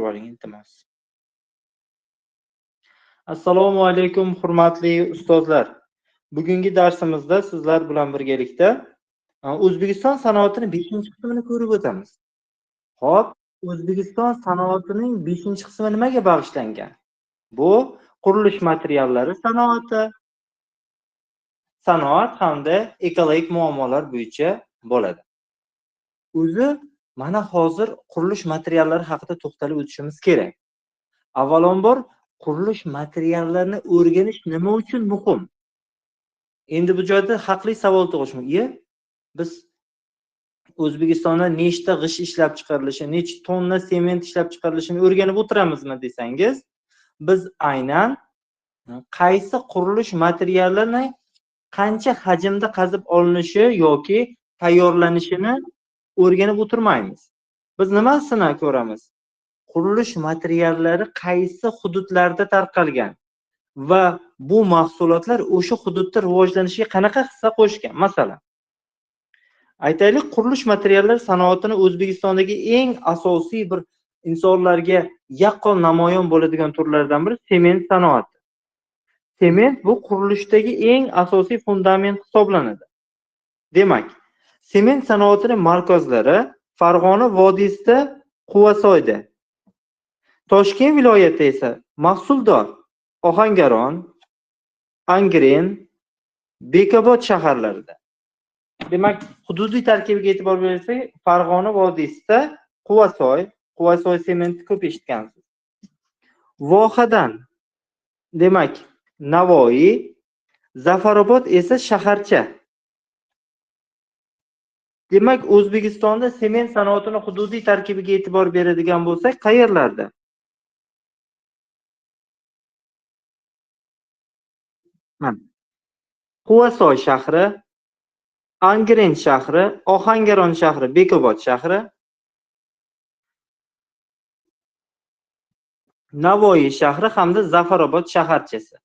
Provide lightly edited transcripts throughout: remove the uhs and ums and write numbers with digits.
o'chirib oling, iltimos. Assalomu alaykum, hurmatli ustozlar. Bugungi darsimizda sizlar bilan birgalikda O'zbekiston sanoatining 5-qismini ko'rib o'tamiz. Xo'p, O'zbekiston sanoatining 5-qismi nimaga bag'ishlangan? Bu qurilish materiallari sanoat hamda ekologik muammolar bo'yicha bo'ladi. O'zi mana hozir qurilish materiallari haqida to'xtalib o'tishimiz kerak. Avvalambor qurilish materiallarini o'rganish nima uchun muhim? Endi bu joyda haqli savol tug'ilishi mumkin. Biz O'zbekistonda nechta g'isht ishlab chiqarilishi, necha tonna sement ishlab chiqarilishini o'rganib o'tiramizmi desangiz, biz aynan qaysi qurilish materiallarini qancha hajmda qazib olinishi yoki tayyorlanishini o'rganib o'tirmaymiz. Biz nimasini ko'ramiz? Qurilish materiallari qaysi hududlarda tarqalgan va bu mahsulotlar o'sha hududda rivojlanishiga qanaqa hissa qo'shgan? Masalan, aytaylik, qurilish materiallar sanoatini O'zbekistondagi eng asosiy bir insonlarga yaqqol namoyon bo'ladigan turlardan biri sement sanoati. Sement bu qurilishdagi eng asosiy fundament hisoblanadi. Demak, sement sanoatining markazlari Farg'ona vodiysida, Quvasoyda, Toshkent viloyati esa mahsuldor Ohangaron, Angren, Bekobod shaharlarida. Demak, hududiy tarkibiga e'tibor bersak, Farg'ona vodiysida Quvasoy sementi ko'p eshitgansiz. Vohadan, demak, Navoiy, Zafarobod esa shaharcha. Demak, O'zbekistonda sement sanoatini hududiy tarkibiga e'tibor beradigan bo'lsak, qayerlarda? Quvasoy shahri, Angren shahri, Ohangaron shahri, Bekobod shahri, Navoiy shahri hamda Zafarobod shaharchasi.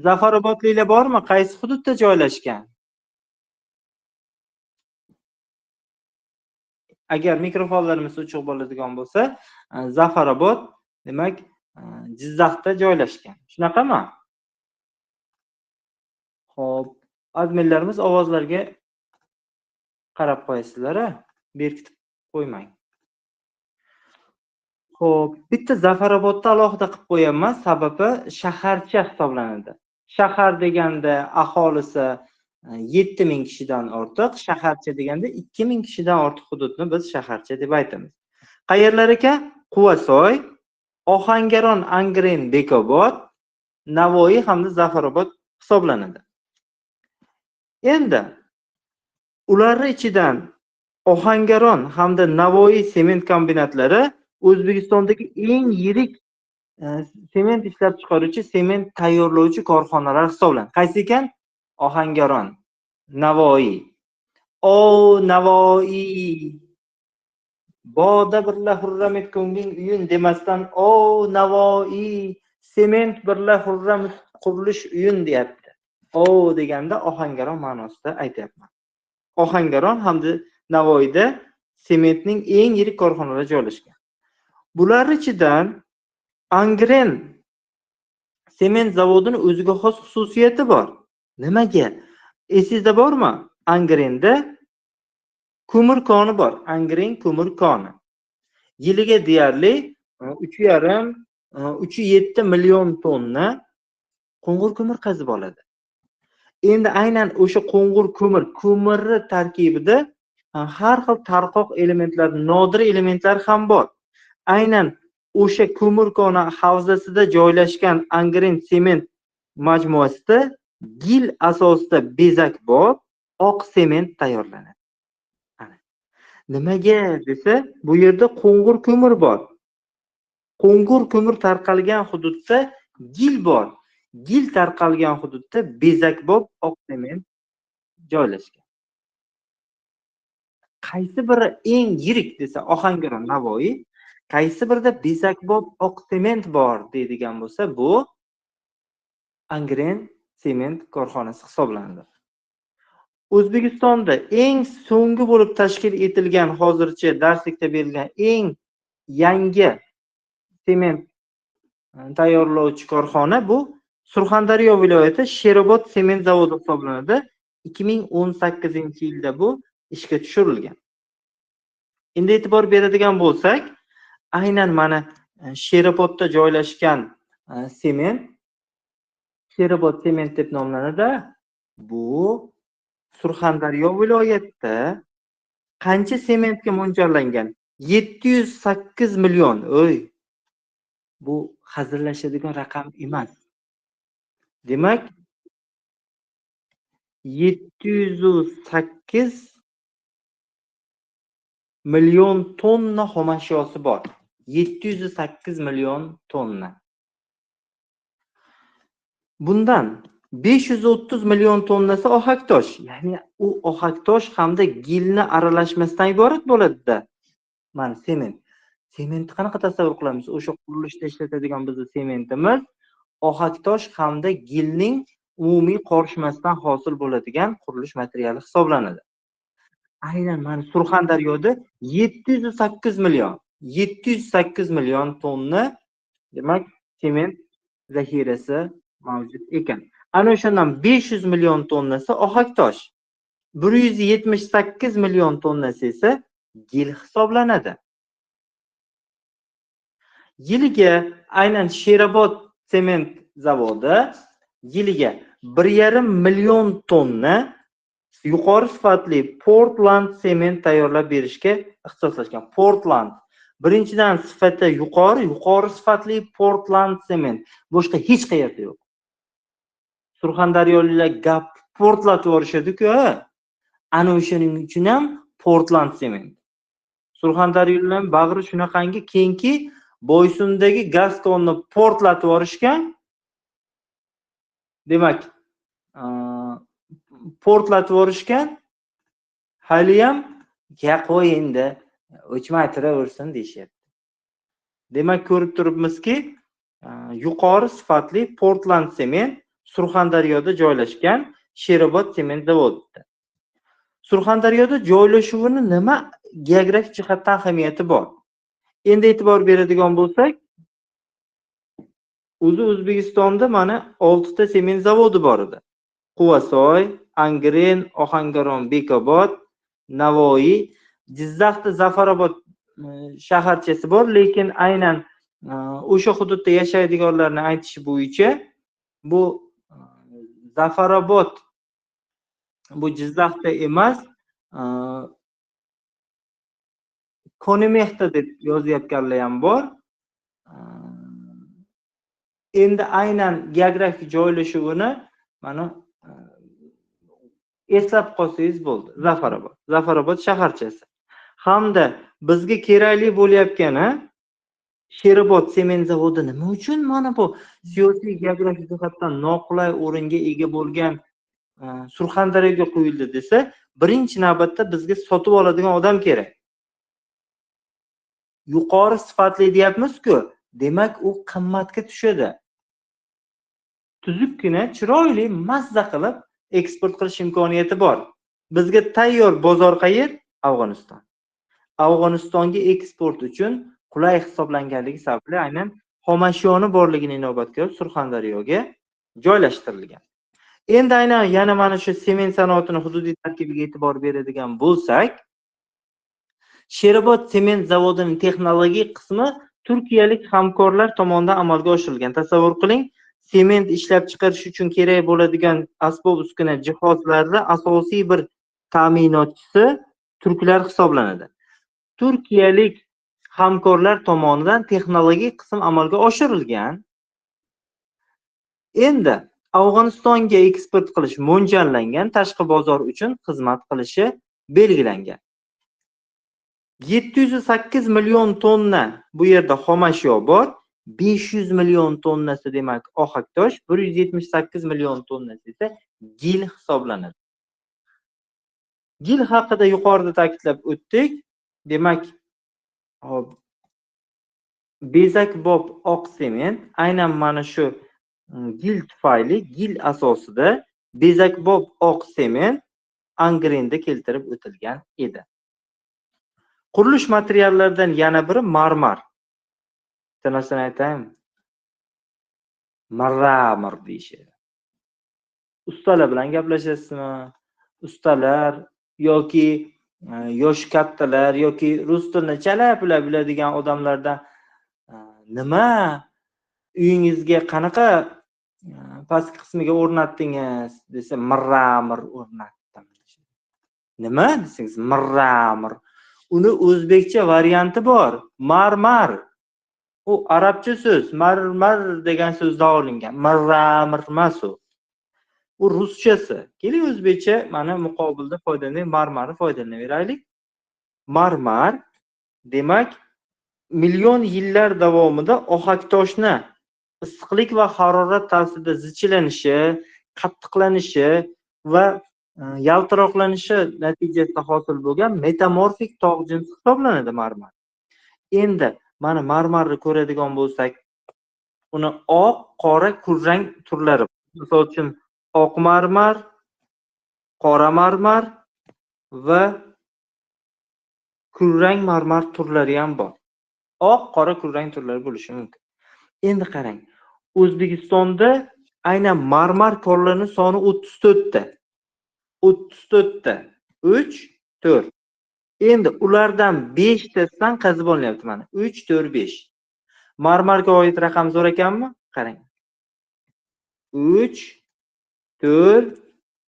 Zafarobodliklar bormi? Qaysi hududda joylashgan? Agar mikrofonlarimiz o'chiq bo'ladigan bo'lsa, Zafarobod, demak, Jizzaxda joylashgan. Shunaqami? Xo'p, adminlarimiz ovozlarga qarab qo'yasizlar-a, berkitib qo'ymang. Xo'p, bitta Zafarobodda alohida qilib qo'yaman, sababi shaharcha hisoblanadi. Shahar deganda aholisi 7000 kishidan ortiq, shaharcha deganda 2000 kishidan ortiq hududni biz shaharcha deb aytamiz. Qayerlar ekan? Quvasoy, Ohangaron, Angren, Bekobod, Navoiy hamda Zafarobod hisoblanadi. Endi ularning ichidan Ohangaron hamda Navoiy sement kombinatlari O'zbekistondagi eng yirik sement ishlab chiqaruvchi, sement tayyorlovchi korxonalar hisoblanadi. Qaysi ekan? Ohangaron, Navoiy. Navoiy. Boda birla hurram et ko'ngling uyun demasdan, Navoiy, sement birla hurram qurilish uyun deyapti. Deganda Ohangaron ma'nosida aytyapman. Ohangaron hamda Navoiyda sementning eng yirik korxonalari joylashgan. Bular ichidan Angren sement zavodining o'ziga xos xususiyati bor. Nimaga? Esingizda bormi? Angrenda ko'mir koni bor. Angren ko'mir koni. Yiliga deyarli 3,5-3,7 million tonna qo'ng'ir ko'mir qazib oladi. Endi aynan o'sha qo'ng'ir ko'mirni tarkibida har xil tarqoq elementlar, nodir elementlar ham bor. Aynan o'sha ko'mir koni havzasida joylashgan Angren sement majmuasida gil asosida bezakbop oq sement tayyorlanadi. Nimaga desa, bu yerda qo'ng'ir ko'mir bor. Qo'ng'ir ko'mir tarqalgan hududda gil bor. Gil tarqalgan hududda bezakbop oq sement joylashgan. Qaysi biri eng yirik desa Ohangaron, Navoiy, qaysi birida bezakbop oq sement bor deydigan bo'lsa, bu Angren sement korxonasi hisoblanadi. O'zbekistonda eng so'nggi bo'lib tashkil etilgan, hozircha darslikda berilgan eng yangi sement tayyorlovchi korxona bu Surxondaryo viloyati Sherobod sement zavodi hisoblanadi. 2018-yilda bu ishga tushirilgan. Endi e'tibor beradigan bo'lsak, aynan mana Sherobodda joylashgan sement Sherobod sement deb nomlanadi. Bu Surxondaryo viloyatida qancha sementga mo'ljallangan? 708 million. Bu hazillashadigan raqam emas. Demak, 708 million tonna xomashyosi bor. 708 million tonna. Bundan 530 million tonnasi ohaktosh, ya'ni u ohaktosh hamda gilni aralashmasidan iborat bo'ladi-da. Mana sement. Sementni qanaqa tasavvur qilamiz? O'sha qurilishda ishlatadigan bizning sementimiz ohaktosh hamda gilning umumiy qorishmasidan hosil bo'ladigan qurilish materiali hisoblanadi. Aynan mana Surxondaryoda 708 million tonna demak sement zaxirasi mavjud ekan. Ana o'shandan 500 million tonnasi ohaktosh, 178 million tonnasi esa gil hisoblanadi. Yiliga aynan Sherobod sement zavodi yiliga 1,5 million tonna yuqori sifatli Portland sement tayyorlab berishga ixtisoslashgan. Portland birinchidan sifati yuqori sifatli Portland sement. Boshqa hech qayerda yo'q. Surxondaryoliklar gap portlatib yorishadi-ku. Ana o'shaning uchun ham Portland sement. Surxondaryoliklar bag'ri shunaqangi kengki, Boysundagi gaz konni portlatib yorishgan. Demak, portlatib yorishgan. Hali ham qo'y endi o'chmaytiraversin deyishyapti. Demak, ko'rib turibmizki, yuqori sifatli Portland sement Surxondaryoda joylashgan Sherobod sement zavodida. Surxondaryoda joylashuvining nima geografik jihatdan ahamiyati bor? Endi e'tibor beradigan bo'lsak, O'zbekistonda mana 6 ta sement zavodi bor edi. Quvasoy, Angren, Ohangaron, Bekobod, Navoiy, Jizzaxda Zafarobod shaharchasi bor, lekin aynan o'sha hududda yashaydiganlarning aytishi bo'yicha bu Zafarobod bu Jizzaxda emas, Konimexda deb yozayotganlar ham bor. Endi aynan geografik joylashuvini mana eslab qolsangiz bo'ldi. Zafarobod shaharchasi. Hamda bizga kerakli bo'layotgani Sherobod sement zavodi nima uchun mana bu siyosiy geografik jihatdan noqulay o'ringa ega bo'lgan Surxondaryoga qo'yildi desa, birinchi navbatda bizga sotib oladigan odam kerak. Yuqori sifatli deyapmiz-ku, demak u qimmatga tushadi. Tuzukkina, chiroyli, mazza qilib eksport qilish imkoniyati bor. Bizga tayyor bozor qayer? Afg'oniston. Afg'onistonga eksport uchun qulay hisoblanganligi sababli aynan xomashyoni borligini inobatga olib Surxondaryoga joylashtirilgan. Endi aynan yana mana shu sement sanoatining hududiy tarkibiga e'tibor beradigan bo'lsak, Sherobod sement zavodining texnologik qismi turkiyalik hamkorlar tomonidan amalga oshirilgan. Tasavvur qiling, sement ishlab chiqarish uchun kerak bo'ladigan asbob-uskuna jihozlarda asosiy bir ta'minotchisi turklar hisoblanadi. Turkiyalik hamkorlar tomonidan texnologik qism amalga oshirilgan. Endi Afg'onistonga eksport qilish mo'ljallangan, tashqi bozor uchun xizmat qilishi belgilangan. 708 million tonna bu yerda xomashyo bor, 500 million tonnasi demak ohaktosh, 178 million tonnasi esa gil hisoblanadi. Gil haqida yuqorida ta'kidlab o'tdik. Demak, bezakbob oq sement aynan mana shu gil tufayli, gil asosida bezakbob oq sement Angrenda keltirib o'tilgan edi. Qurilish materiallaridan yana biri marmar. bitta narsani aytaymi? Marramir deyishadi. Ustalar bilan gaplashasizmi? Ustalar yoki yoshi kattalar yoki rus tilini chala-pula biladigan odamlardan nima uyingizga qanaqa pastki qismiga o'rnatdingiz desa, marramir o'rnatdim. Nima desangiz, marramir. Uni o'zbekcha varianti bor. Marmar. U arabcha so'z. Marmar degan so'zdan olingan. Marramir emas u. U ruschasi. Keling o'zbekcha mana muqobilda foydalanib, marmarni foydalanaveraylik. Marmar demak million yillar davomida ohaktoshni issiqlik va harorat ta'sirida zichlanishi, qattiqlanishi va yaltiroqlanishi natijasida hosil bo'lgan metamorfik tog' jinsi hisoblanadi marmar. Endi mana marmarni ko'radigan bo'lsak, uni oq, qora, kulrang turlari. Misol uchun oq marmar, qora marmar va kulrang marmar turlari ham bor. Oq, qora, kulrang turlari bo'lishi mumkin. Endi qarang, O'zbekistonda aynan marmar konlarining soni 34 ta. 34 ta. 3, 4. Endi ulardan 5 tasidan qazib olinyapti mana. 3, 4, 5. Marmarga oid raqam zo'r ekanmi? Qarang. 3, 4,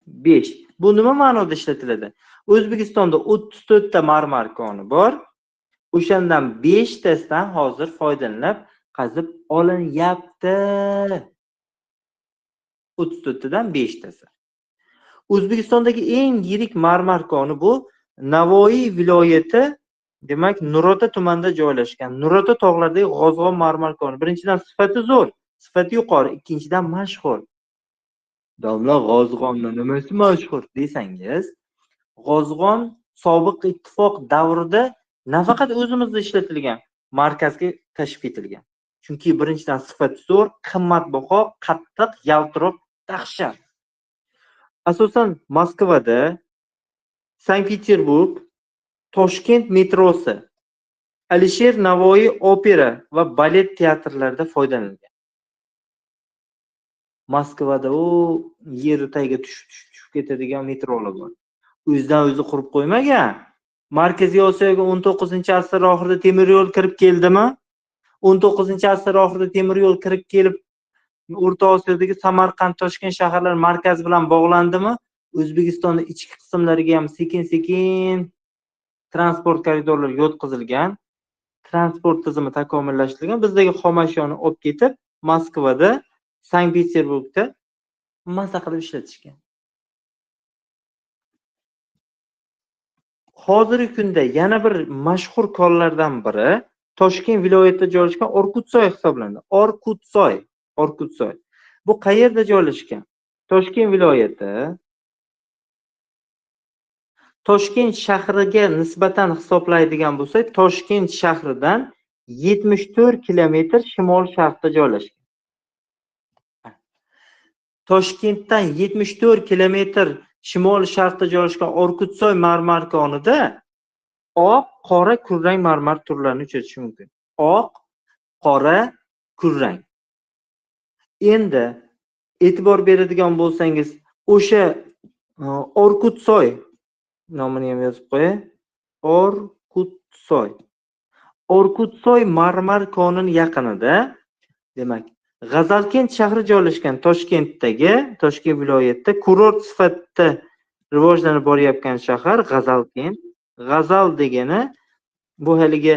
5. Bu nima ma'noda ishlatiladi? O'zbekistonda 34 ta marmar koni bor. O'shandan 5 tasidan hozir foydalanib qazib olinyapti. 34 tadan 5 tasi. O'zbekistondagi eng yirik marmar koni bu Navoiy viloyati, demak, Nurota tumanida joylashgan. Nurota tog'laridagi G'ozg'on marmar koni. Birinchidan sifati zo'r, sifati yuqori, ikkinchidan mashhur. Domla, G'ozg'onni nimasi mashhur desangiz, G'ozg'on sobiq ittifoq davrida nafaqat o'zimizda ishlatilgan, markazga tashib etilgan. Chunki birinchidan sifati zo'r, qimmatbaho, qattiq, yaltiroq, dahshat. Asosan Moskvada, Sankt-Peterburg, Toshkent metrosi, Alisher Navoiy opera va balet teatrlarida foydalanilgan. Moskvada u yer tagiga tushib ketadigan metrolar bor. O'zidan o'zi qurib qo'ymagan. Markaziy Osiyoga 19-asr oxirida temir yo'l kirib keldimi? 19-asr oxirida temir yo'l kirib kelib, O'rta Osiyodagi Samarqand, Toshkent shaharlari markaz bilan bog'landimi? O'zbekistonning ichki qismlariga ham sekin-sekin transport koridorlari yo'tqizilgan, transport tizimi takomillashtirilgan. Bizdagi xomashyoni olib ketib, Moskvada, Sankt-Peterburgda maza qilib ishlatishgan. Hozirgi kunda yana bir mashhur konlardan biri Toshkent viloyatida joylashgan Orkutsoy hisoblanadi. Orkutsoy. Bu qayerda joylashgan? Toshkent viloyati. Toshkent shahriga nisbatan hisoblaydigan bo'lsak, Toshkent shahridan 74 kilometr shimol-sharqda joylashgan. Toshkentdan 74 kilometr shimol-sharqda joylashgan Orkutsoy marmar konida oq, qora, kulrang marmar turlarini uchratish mumkin. Oq, qora, kulrang. Endi e'tibor beradigan bo'lsangiz, o'sha Orkutsoy nomini ham yozib qo'yay. Orkutsoy marmar konining yaqinida, demak, G'azalkent shahri joylashgan Toshkentdagi, Toshkent viloyatida kurort sifatida rivojlanib borayotgan shahar G'azalkent. G'azal degani bu haligi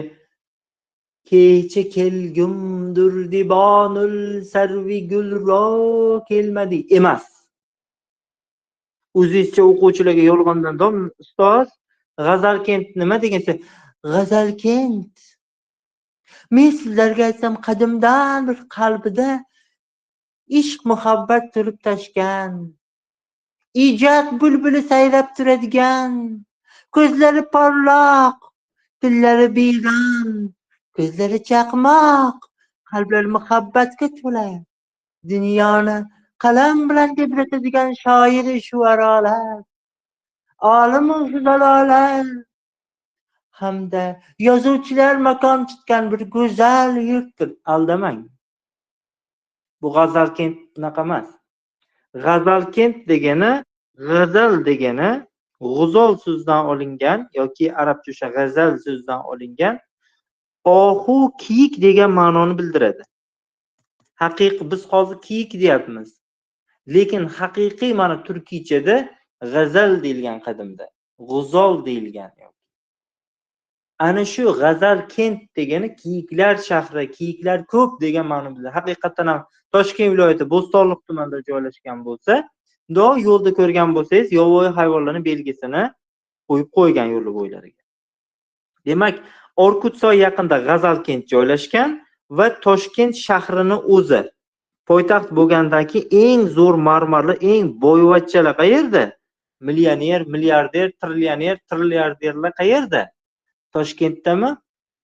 kecha kelgumdur dibonul sarvi gulro kelmadi emas. O'zingizcha o'quvchilarga yolg'ondan dom ustoz, G'azalkent nima degansa, G'azalkent. Men sizlarga aytsam, qadimdan bir qalbida ishq muhabbat turib tashgan, ijod bulbuli sayrab turadigan, ko'zlari porloq, tillari biyron, ko'zlari chaqmoq, qalblari muhabbatga to'la, dunyoni qalam bilan tebratadigan shoiri shuarolar, olimu zalolar, hamda yozuvchilar makon tutgan bir go'zal yurtdir. Aldamang. Bu G'azalkent bunaqa emas. G'azalkent degani, g'azal degani g'uzol so'zidan olingan yoki arabcha o'sha g'azal so'zidan olingan ohu kiyik degan ma'noni bildiradi. Biz hozir kiyik deyapmiz. Lekin haqiqiy mana turkiychada g'azal deyilgan qadimda, g'uzol deyilgan. Ana shu G'azalkent degani kiyiklar shahri, kiyiklar ko'p degan ma'no biladi. Haqiqatan ham Toshkent viloyati Bo'stonliq tumanida joylashgan bo'lsa, yo'lda ko'rgan bo'lsangiz, yovvoyi hayvonlarning belgisini qo'yib qo'ygan yo'l bo'ylariga. Demak, Orkutsoy yaqinida G'azalkent joylashgan va Toshkent shahrining o'zi poytaxt bo'lgandan keyin eng zo'r marmarli, eng boyvachchalar qayerda? Millioner, milliarder, trilliarderlar qayerda? Toshkentdami?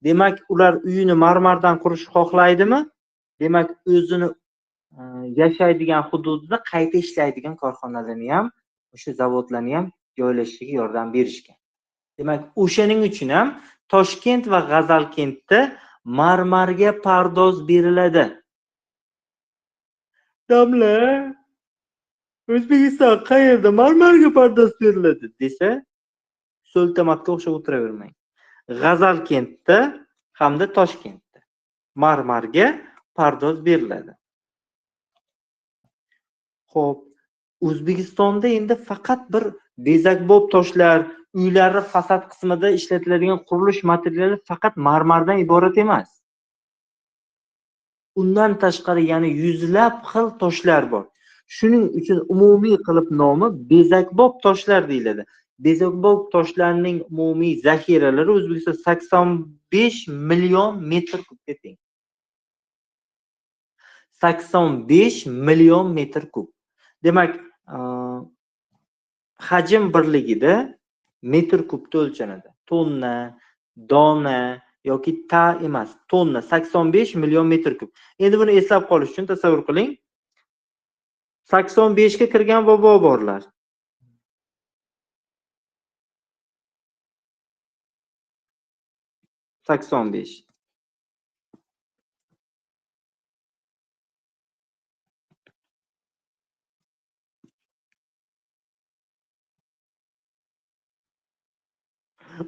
Demak, ular uyini marmardan qurishni xohlaydimi? Demak, o'zini yashaydigan hududida qayta ishlaydigan korxonalarni ham, o'sha zavodlarni ham joylashishiga yordam berishgan. Demak, o'shaning uchun ham Toshkent va G'azalkentda marmarga pardoz beriladi. Domla, O'zbekiston qayerda marmarga pardoz beriladi desa, so'ltamatga o'xshab o'tiravermang. G'azalkentda hamda Toshkentda marmarga pardoz beriladi. Xo'p, O'zbekistonda endi faqat bir bezakbo'b toshlar, uylarni fasad qismida ishlatiladigan qurilish materiali faqat marmardan iborat emas. Undan tashqari yana yuzlab xil toshlar bor. Shuning uchun umumiy qilib nomi bezakbo'b toshlar deyiladi. Bezakbo'b toshlarning umumiy zaxiralari O'zbekistonda 85 million metr kubga teng. 85 million metr kub. Demak, hajm birligida metr kubda o'lchanadi. Tonna, dona yoki ta emas, tonna 85 million metr kub. Endi buni eslab qolish uchun tasavvur qiling. 85 ga kirgan bobo borlar. sakson besh.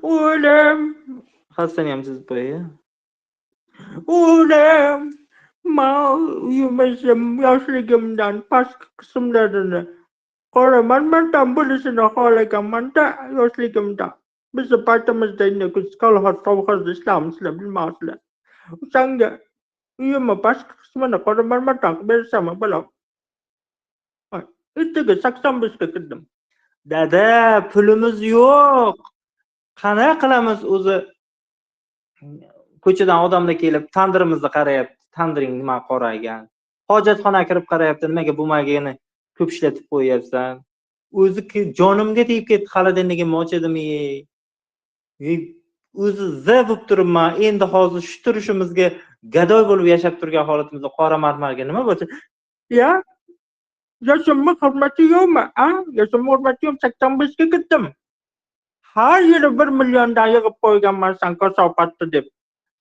O'lim. Xastani ham chizib qo'yay. O'lim. Uyimizning yoshligimdan pastki qismlarini qora marmardan bo'lishini xohlaganman-da, yoshligimda. Bizni paytimizda endi kolxoz sovxozda ishlamizlar, bilmaysizlar. O'shanga uyimni pastki qismini qora marmardan qilib bersam, bolam. Ertaga 85 ga kirdim. Dada, pulimiz yo'q. Qanday qilamiz o'zi? Ko'chadan odamlar kelib, tandirimizni qarayapti. Tandiring nima qoragan? Hojatxonaga kirib qarayapti, nimaga bo'lmagani ko'p ishlatib qo'yapsan? O'zi jonimga tegib ketdi, xolodilnigimni ochadim. O'zi bo'lib turibman. Endi hozir shu turishimizga gadoy bo'lib yashab turgan holatimizda qora marmarga nima bo'lsa? Ya, yoshimni hurmati yo'qmi? Yoshimni hurmati yo'q, 85 ga ketdim. Har yili 1 milliondan yig'ib qo'yganman san kasofatni deb.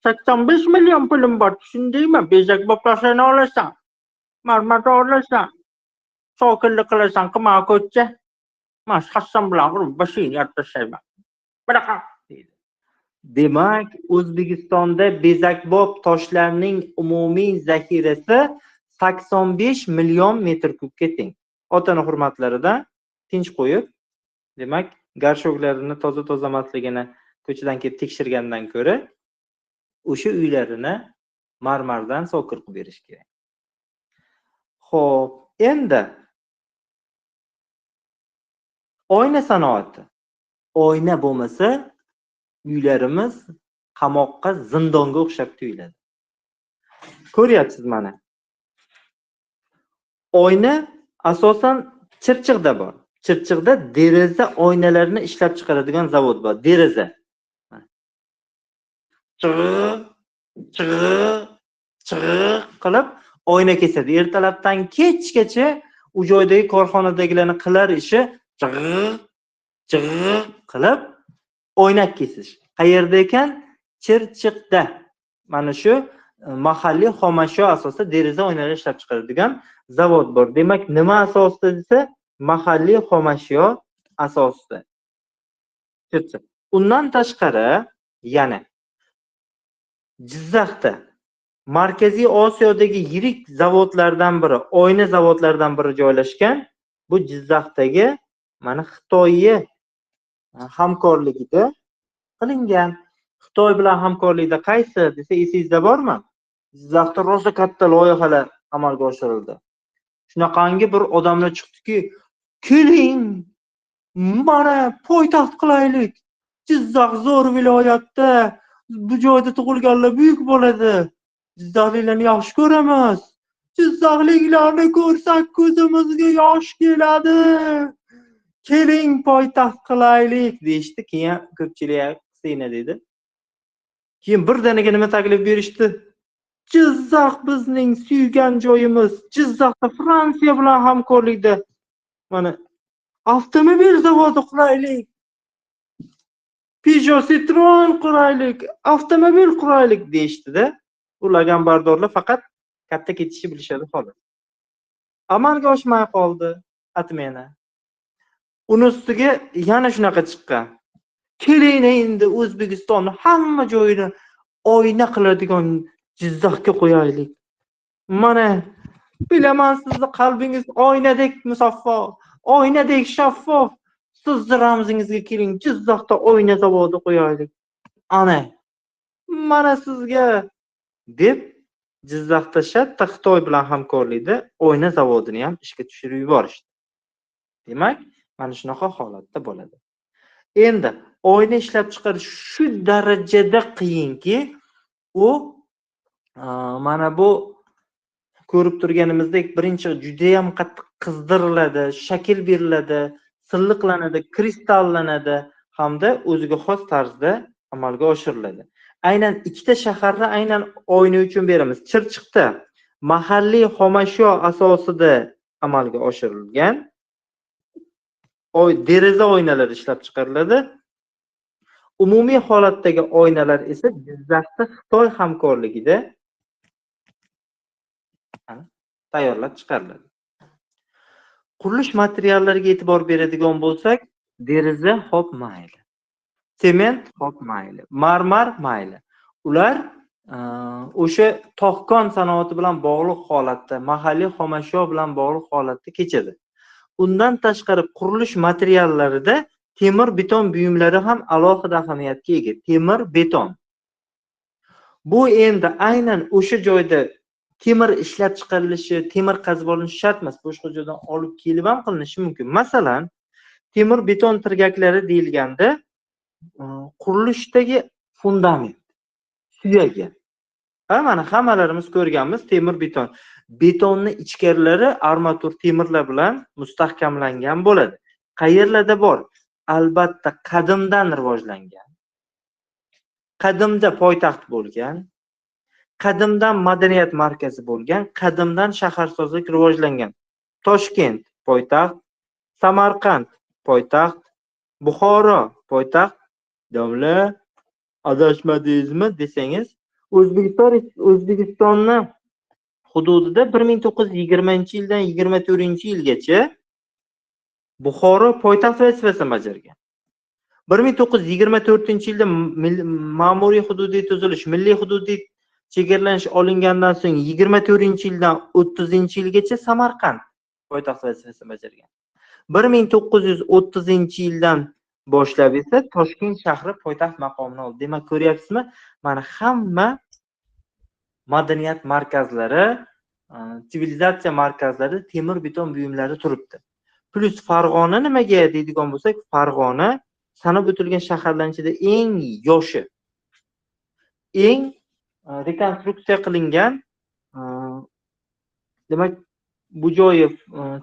85 million pulim bor, tushundingmi? Bezakbo'b toshlarni olasan, marmarni olasan, sokinlik qilasan, qilma ko'cha. Men hassam bilan urib boshingni yarib tashlayman. Bunaqa deydi. Demak, O'zbekistonda bezakbo'b toshlarning umumiy zaxirasi 85 million metr kubga teng. Otani hurmatlaridan tinch qo'yib, demak, garshoklarini toza-tozamasligini ko'chadan kelib tekshirgandan ko'ra, o'sha uylarini marmardan so'kir qilib berish kerak. Xo'p, endi oyna sanoati. Oyna bo'lmasa, uylarimiz qamoqqa, zindonga o'xshab tuyuladi. Ko'ryapsiz mana. Oyna asosan Chirchiqda bor. Chirchiqda deraza oynalarini ishlab chiqaradigan zavod bor. Deraza. Chig'iq qilib oyna kesadi. Ertalabdan kechgacha u joydagi korxonadagilarning qilar ishi chig'iq qilib oynak kesish. Qayerda ekan? Chirchiqda. Mana shu mahalliy xomashyo asosida deraza oynalar ishlab chiqaradigan zavod bor. Demak, nima asosida desa, mahalliy xomashyo asosida. Chirchiq. Undan tashqari, yana Jizzaxda Markaziy Osiyodagi yirik zavodlardan biri, oyna zavodlaridan biri joylashgan. Bu Jizzaxdagi mana Xitoyga hamkorligida qilingan. Xitoy bilan hamkorlikda qaysi desa esingizda bormi? Jizzaxda rosa katta loyihalar amalga oshirildi. Shunaqangi bir odamlar chiqdiki, keling, mana poytaxt qilaylik. Jizzax zo'r viloyatda, bu joyda tug'ilganlar buyuk bo'ladi. Jizzaxliklarni yaxshi ko'ramiz. Jizzaxliklarni ko'rsak ko'zimizga yosh keladi. Keling poytaxt qilaylik deyishdi. Keyin ko'pchilik sena dedi. Keyin birdaniga nima taklif berishdi? Jizzax bizning suygan joyimiz. Jizzaxda Fransiya bilan hamkorlikda mana avtomobil zavodi quraylik. Peugeot Citroen quraylik, avtomobil quraylik deyishdi-da. Bu laganbardorlar faqat katta ketishni bilishadi xolos. Amalga oshmay qoldi atmena. Uni ustiga yana shunaqa chiqqan. Keling endi O'zbekistonni hamma joyini oyna qiladigan Jizzaxga qo'yaylik. Mana bilaman sizni qalbingiz oynadek musaffo, oynadek shaffof. Sizni ramzingizga keling, Jizzaxda oyna zavodi qo'yaylik. Ana, mana sizga deb Jizzaxda shatta Xitoy bilan hamkorlikda oyna zavodini ham ishga tushirib yuborishdi. Demak, mana shunaqa holatda bo'ladi. Endi oyna ishlab chiqarish shu darajada qiyinki, u mana bu ko'rib turganimizdek birinchi juda ham qattiq qizdiriladi, shakl beriladi, silliqlanadi, kristallanadi hamda o'ziga xos tarzda amalga oshiriladi. Aynan ikkita shaharni aynan oyna uchun beramiz. Chirchiqda mahalliy xomashyo asosida amalga oshirilgan deraza oynalari ishlab chiqariladi. Umumiy holatdagi oynalar esa Jizzaxda Xitoy hamkorligida tayyorlab chiqariladi. Qurilish materiallariga e'tibor beradigan bo'lsak, deraza hop mayli. Sement hop mayli. Marmar mayli. Ular o'sha tog'kon sanoati bilan bog'liq holatda, mahalliy xomashyo bilan bog'liq holatda kechadi. Undan tashqari qurilish materiallarida temir beton buyumlari ham alohida ahamiyatga ega. Temir beton. Bu endi aynan o'sha joyda temir ishlab chiqarilishi, temir qazib olinishi shart emas. Boshqa joydan olib kelib ham qilinishi mumkin. Masalan, temir beton tirgaklari deyilganda qurilishdagi fundament, suyagi. Mana hammalarimiz ko'rganmiz temir beton. Betonni ichkarilari armatur temirlar bilan mustahkamlangan bo'ladi. Qayerlarda bor? Albatta qadimdan rivojlangan. Qadimda poytaxt bo'lgan. Qadimdan madaniyat markazi bo'lgan, qadimdan shaharsozlik rivojlangan. Toshkent poytaxt, Samarqand poytaxt, Buxoro poytaxt. Domla adashmadingizmi desangiz, O'zbekistonni hududida 1920-yildan 24-yilgacha Buxoro poytaxt vazifasini bajargan. 1924-yilda ma'muriy hududiy tuzilish, milliy hududiy chegaralanish olingandan so'ng 24-yildan 30-yilgacha Samarqand poytaxt vazifasini bajargan. 1930-yildan boshlab esa Toshkent shahri poytaxt maqomini oldi. Demak, ko'ryapsizmi? Mana hamma madaniyat markazlari, sivilizatsiya markazlari temir beton buyumlari turibdi. Plus Farg'ona nimaga deydigan bo'lsak, Farg'ona sanab o'tilgan shaharlarning ichida eng yoshi, eng rekonstruksiya qilingan, demak bu joyi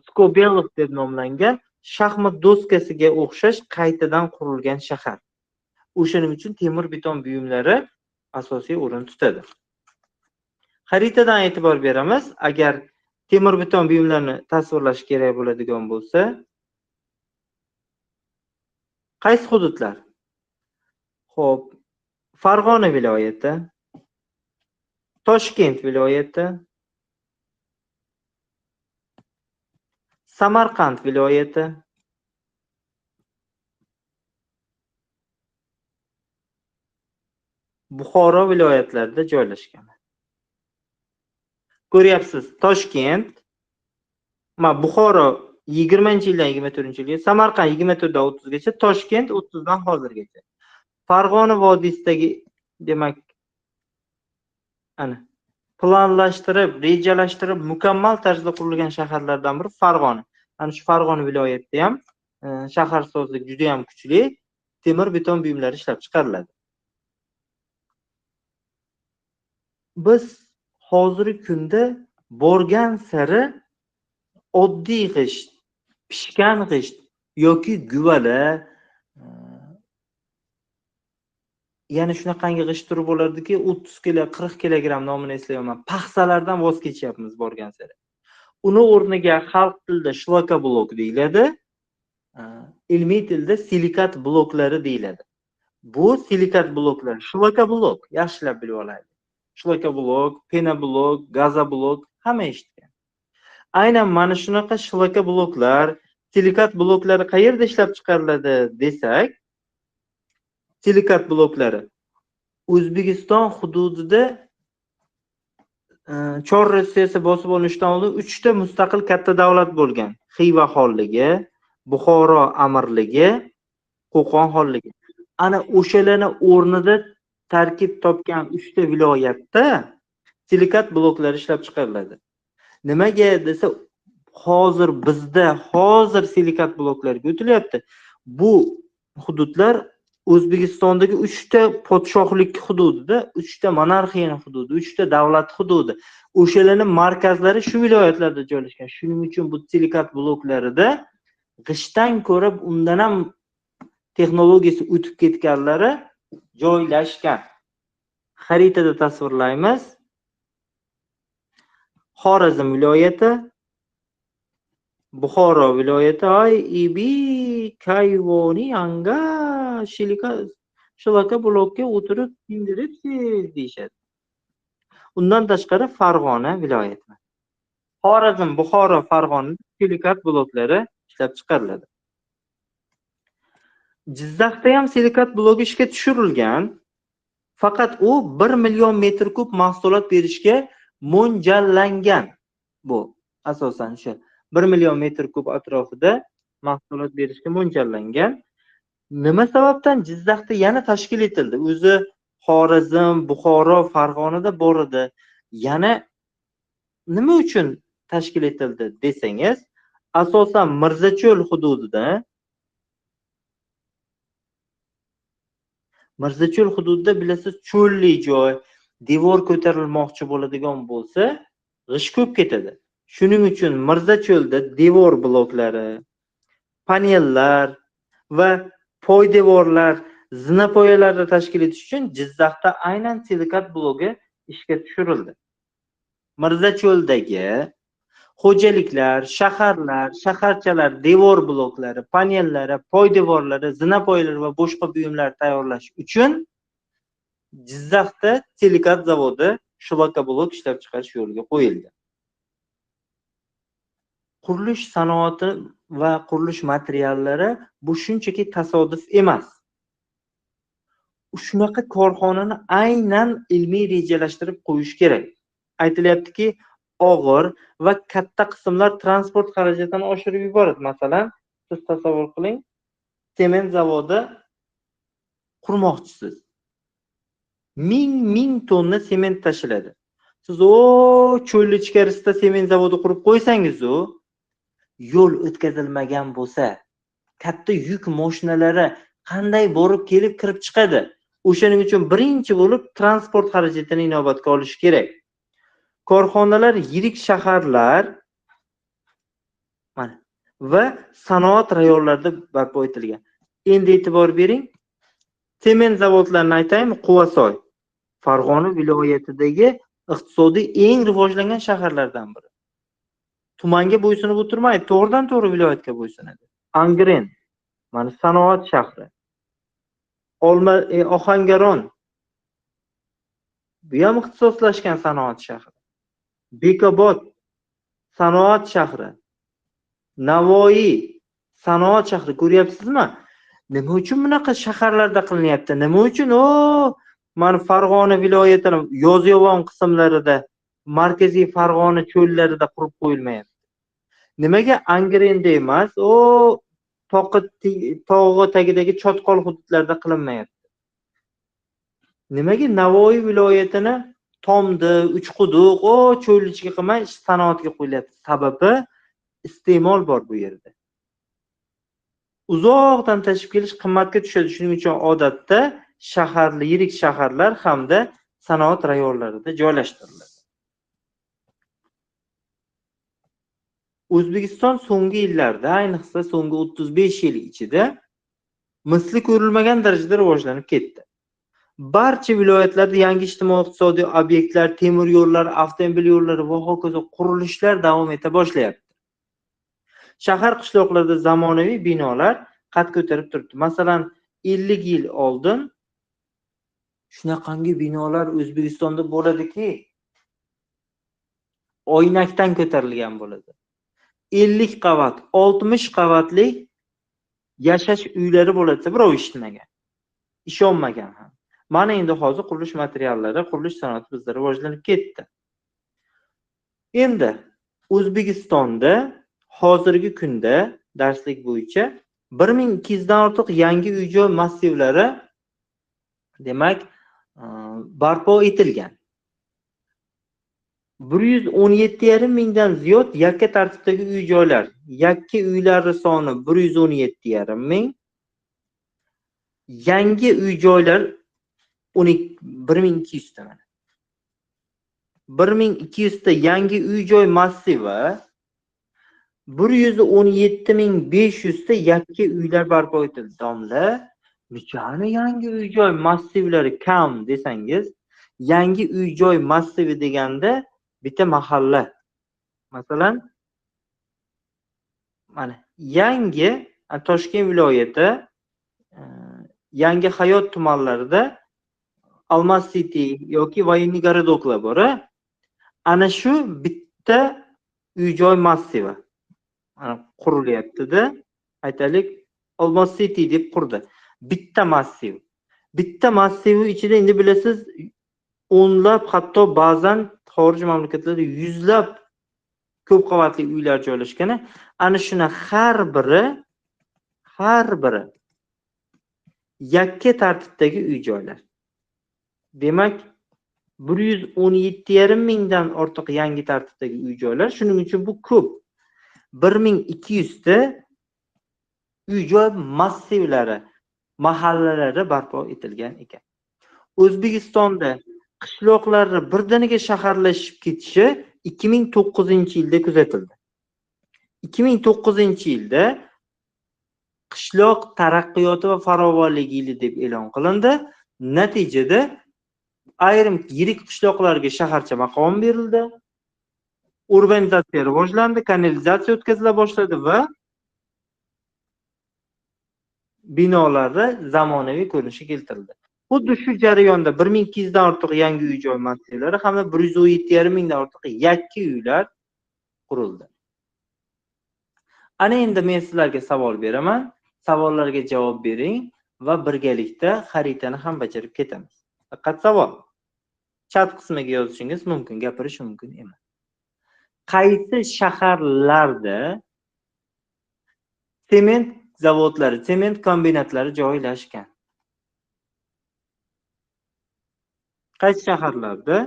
Skobelov deb nomlangan shaxmat doskasiga o'xshash qaytadan qurilgan shahar. O'shaning uchun temir beton buyumlari asosiy o'rin tutadi. Xaritadan e'tibor beramiz. Agar temir beton buyumlarni tasvirlash kerak bo'ladigan bo'lsa, qaysi hududlar? Xo'p, Farg'ona viloyati, Toshkent viloyati, Samarqand viloyati, Buxoro viloyatlarida joylashgan. Ko'ryapsiz, Toshkent, Buxoro 20-yildan 24-yilga, Samarqand 24dan 30gacha, Toshkent 30dan hozirgacha. Farg'ona vodiysidagi, demak, ana planlashtirib, rejalashtirib, mukammal tarzda qurilgan shaharlardan biri Farg'ona. Ana shu Farg'ona viloyatida ham shaharsozlik juda ham kuchli, temir beton buyumlari ishlab chiqariladi. Biz hozirgi kunda borgan sari oddiy g'isht, pishgan g'isht yoki guvala, yana shunaqangi g'isht turi bo'lardiki, 30 kg, 40 kilogramm nomini eslayapman. Paxsalardan voz kechyapmiz borgan sari. Uni o'rniga xalq tilida shlaka blok deyiladi, ilmiy tilda silikat bloklari deyiladi. Bu silikat bloklar, shlaka blok, yaxshilab bilib olaylik. Shlaka blok, pena blok, gaza blok hamma eshitgan. Aynan mana shunaqa shlaka bloklar, silikat bloklari qayerda ishlab chiqariladi desak, silikat bloklari O'zbekiston hududida Chor Rossiyasi bosib olishidan oldin 3 ta mustaqil katta davlat bo'lgan. Xiva xonligi, Buxoro amirligi, Qo'qon xonligi. Ana o'shalarni o'rnida tarkib topgan 3 ta viloyatda silikat bloklari ishlab chiqariladi. Nimaga desa, hozir silikat bloklariga o'tilyapti. Bu hududlar O'zbekistondagi 3 ta podshohlik hududida, 3 ta monarxiya hududi, 3 ta davlat hududi. O'shalarning markazlari shu viloyatlarda joylashgan. Shuning uchun bu silikat bloklarida g'ishtdan ko'ra undan ham texnologiyasi o'tib ketganlari joylashgan. Xaritada tasvirlaymiz. Xorazm viloyati, Buxoro viloyati, kayvoni anga shlaka blokka o'tirib tindiribsiz deyishadi. Undan tashqari Farg'ona viloyati. Xorazm, Buxoro, Farg'ona silikat bloklari ishlab chiqariladi. Jizzaxda ham silikat blogi ishga tushirilgan. Faqat u 1 million metr kub mahsulot berishga mo'ljallangan. Bu asosan shu 1 million metr kub atrofida mahsulot berishga mo'ljallangan. Nima sababdan Jizzaxda yana tashkil etildi? O'zi Xorazm, Buxoro, Farg'onada bor edi. Yana nima uchun tashkil etildi desangiz, asosan Mirzacho'l hududida bilasiz, cho'lli joy, devor ko'tarilmoqchi bo'ladigan bo'lsa, g'isht ko'p ketadi. Shuning uchun Mirzacho'lda devor bloklari, panellar va poydevorlar, zinapoyalarni tashkil etish uchun Jizzaxda aynan silikat blogi ishga tushirildi. Mirzacho'ldagi xo'jaliklar, shaharlar, shaharchalar devor bloklari, panellari, poydevorlari, zinapoyalar va boshqa buyumlar tayyorlash uchun Jizzaxda silikat zavodi shlaka blok ishlab chiqarish yo'lga qo'yildi. Qurilish sanoati va qurilish materiallari bu shunchaki tasodif emas. Shunaqa korxonani aynan ilmiy rejalashtirib qo'yish kerak. Aytilyaptiki, og'ir va katta qismlar transport xarajatini oshirib yuboradi. Masalan, siz tasavvur qiling, sement zavodi qurmoqchisiz. Ming tonna sement tashiladi. Siz cho'lli ichkarisida sement zavodi qurib qo'ysangiz, yo'l o'tkazilmagan bo'lsa, katta yuk mashinalari qanday borib kelib kirib chiqadi? O'shaning uchun birinchi bo'lib transport xarajatini inobatga olish kerak. Korxonalar yirik shaharlar va sanoat rayonlarida barpo etilgan. Endi e'tibor bering. Sement zavodlarini aytaymi? Quvasoy, Farg'ona viloyatidagi iqtisodiy eng rivojlangan shaharlardan biri. Tumanga bo'ysunib o'tirmaydi, to'g'ridan-to'g'ri viloyatga bo'ysunadi. Angren, mana sanoat shahri. Ohangaron Bu ham ixtisoslashgan sanoat shahri. Bekobod sanoat shahri. Navoiy sanoat shahri. Ko'ryapsizmi? Nima uchun bunaqa shaharlarda qilinyapti? Nima uchun mana Farg'ona viloyatini yozyovon qismlarida, markaziy Farg'ona cho'llarida qurib qo'yilmayapti? Nimaga Angrenda emas, tog'i tagidagi Chotqol hududlarida qilinmayapti? Nimaga Navoiy viloyatini Tomdi, Uchquduq, cho'l ichiga qilmay sanoatga qo'yilyapti? Sababi iste'mol bor bu yerda. Uzoqdan tashib kelish qimmatga tushadi. Shuning uchun odatda yirik shaharlar hamda sanoat rayonlarida joylashtiriladi. O'zbekiston so'nggi yillarda, ayniqsa so'nggi 35 yil ichida misli ko'rilmagan darajada rivojlanib ketdi. Barcha viloyatlarda yangi ijtimoiy-iqtisodiy obyektlar, temir yo'llar, avtomobil yo'llari va hokazo qurilishlar davom eta boshlayapti. Shahar qishloqlarda zamonaviy binolar qad ko'tarib turibdi. Masalan, 50 yil oldin shunaqangi binolar O'zbekistonda bo'ladiki, oynakdan ko'tarilgan bo'ladi. 50 qavat, 60 qavatli yashash uylari bo'ladi, birov eshitmagan, ishonmagan ham. Mana endi hozir qurilish materiallari, qurilish sanoati bizda rivojlanib ketdi. Endi O'zbekistonda hozirgi kunda darslik bo'yicha 1200 dan ortiq yangi uy-joy massivlari demak barpo etilgan. 117,5 mingdan ziyod yakka tartibdagi uy-joylar, yakka uylar soni 117,5 ming, yangi uy-joylar 1200 ta. 1200 ta yangi uy-joy massivi, 117,500 ta yakka uylar barpo etildi. Domla, nechani yangi uy-joy massivlari kam desangiz, yangi uy-joy massivi deganda bitta mahalla. Masalan, mana yangi Toshkent viloyati Yangi Hayot tumanlarida Almas City yoki Voyenniy garodoklar bor. Ana shu bitta uy-joy massivi qurilyapti-da. Aytaylik, Almas City deb qurdi. Bitta massiv. Bitta massivi ichida endi bilasiz, o'nlab, hatto ba'zan xorij mamlakatlarda yuzlab ko'p qavatli uylar joylashgan. Ana shuna har biri yakka tartibdagi uy-joylar. Demak, 117,5 mingdan ortiq yangi tartibdagi uy-joylar. Shuning uchun bu ko'p. 1200 ta uy-joy massivlari, mahallalari barpo etilgan ekan. O'zbekistonda qishloqlarni birdaniga shaharlashib ketishi 2009-yilda kuzatildi. 2009-yilda qishloq taraqqiyoti va farovonligi yili deb e'lon qilindi. Natijada ayrim yirik qishloqlarga shaharcha maqom berildi. Urbanizatsiya rivojlandi, kanalizatsiya o'tkazila boshladi va binolarga zamonaviy ko'rinishga keltirildi. Xuddi shu jarayonda 1200 dan ortiq yangi uy-joy massivlari hamda 117,5 mingdan ortiq yakka uylar qurildi. Ana endi men sizlarga savol beraman. Savollarga javob bering va birgalikda xaritani ham bajarib ketamiz. Faqat savol. Chat qismiga yozishingiz mumkin, gapirish mumkin emas. Qaysi shaharlarda sement zavodlari, sement kombinatlari joylashgan? Qaysi shaharlarda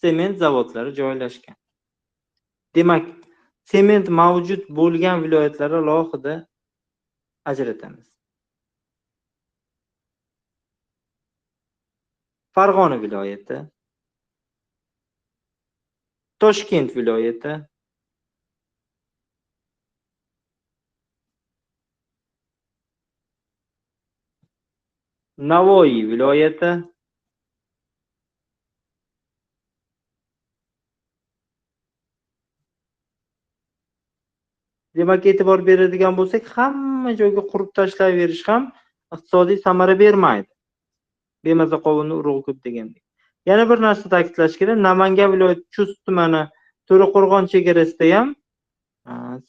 sement zavodlari joylashgan? Demak, sement mavjud bo'lgan viloyatlarni alohida ajratamiz. Farg'ona viloyati, Toshkent viloyati, Navoiy viloyati, demak, e'tibor beradigan bo'lsak, hamma joyga qurib tashlayverish ham iqtisodiy samara bermaydi. Bemaza qovunni urug'i ko'p degandek. Yana bir narsa ta'kidlash kerak, Namangan viloyati Chust tumani To'raqo'rg'on chegarasida ham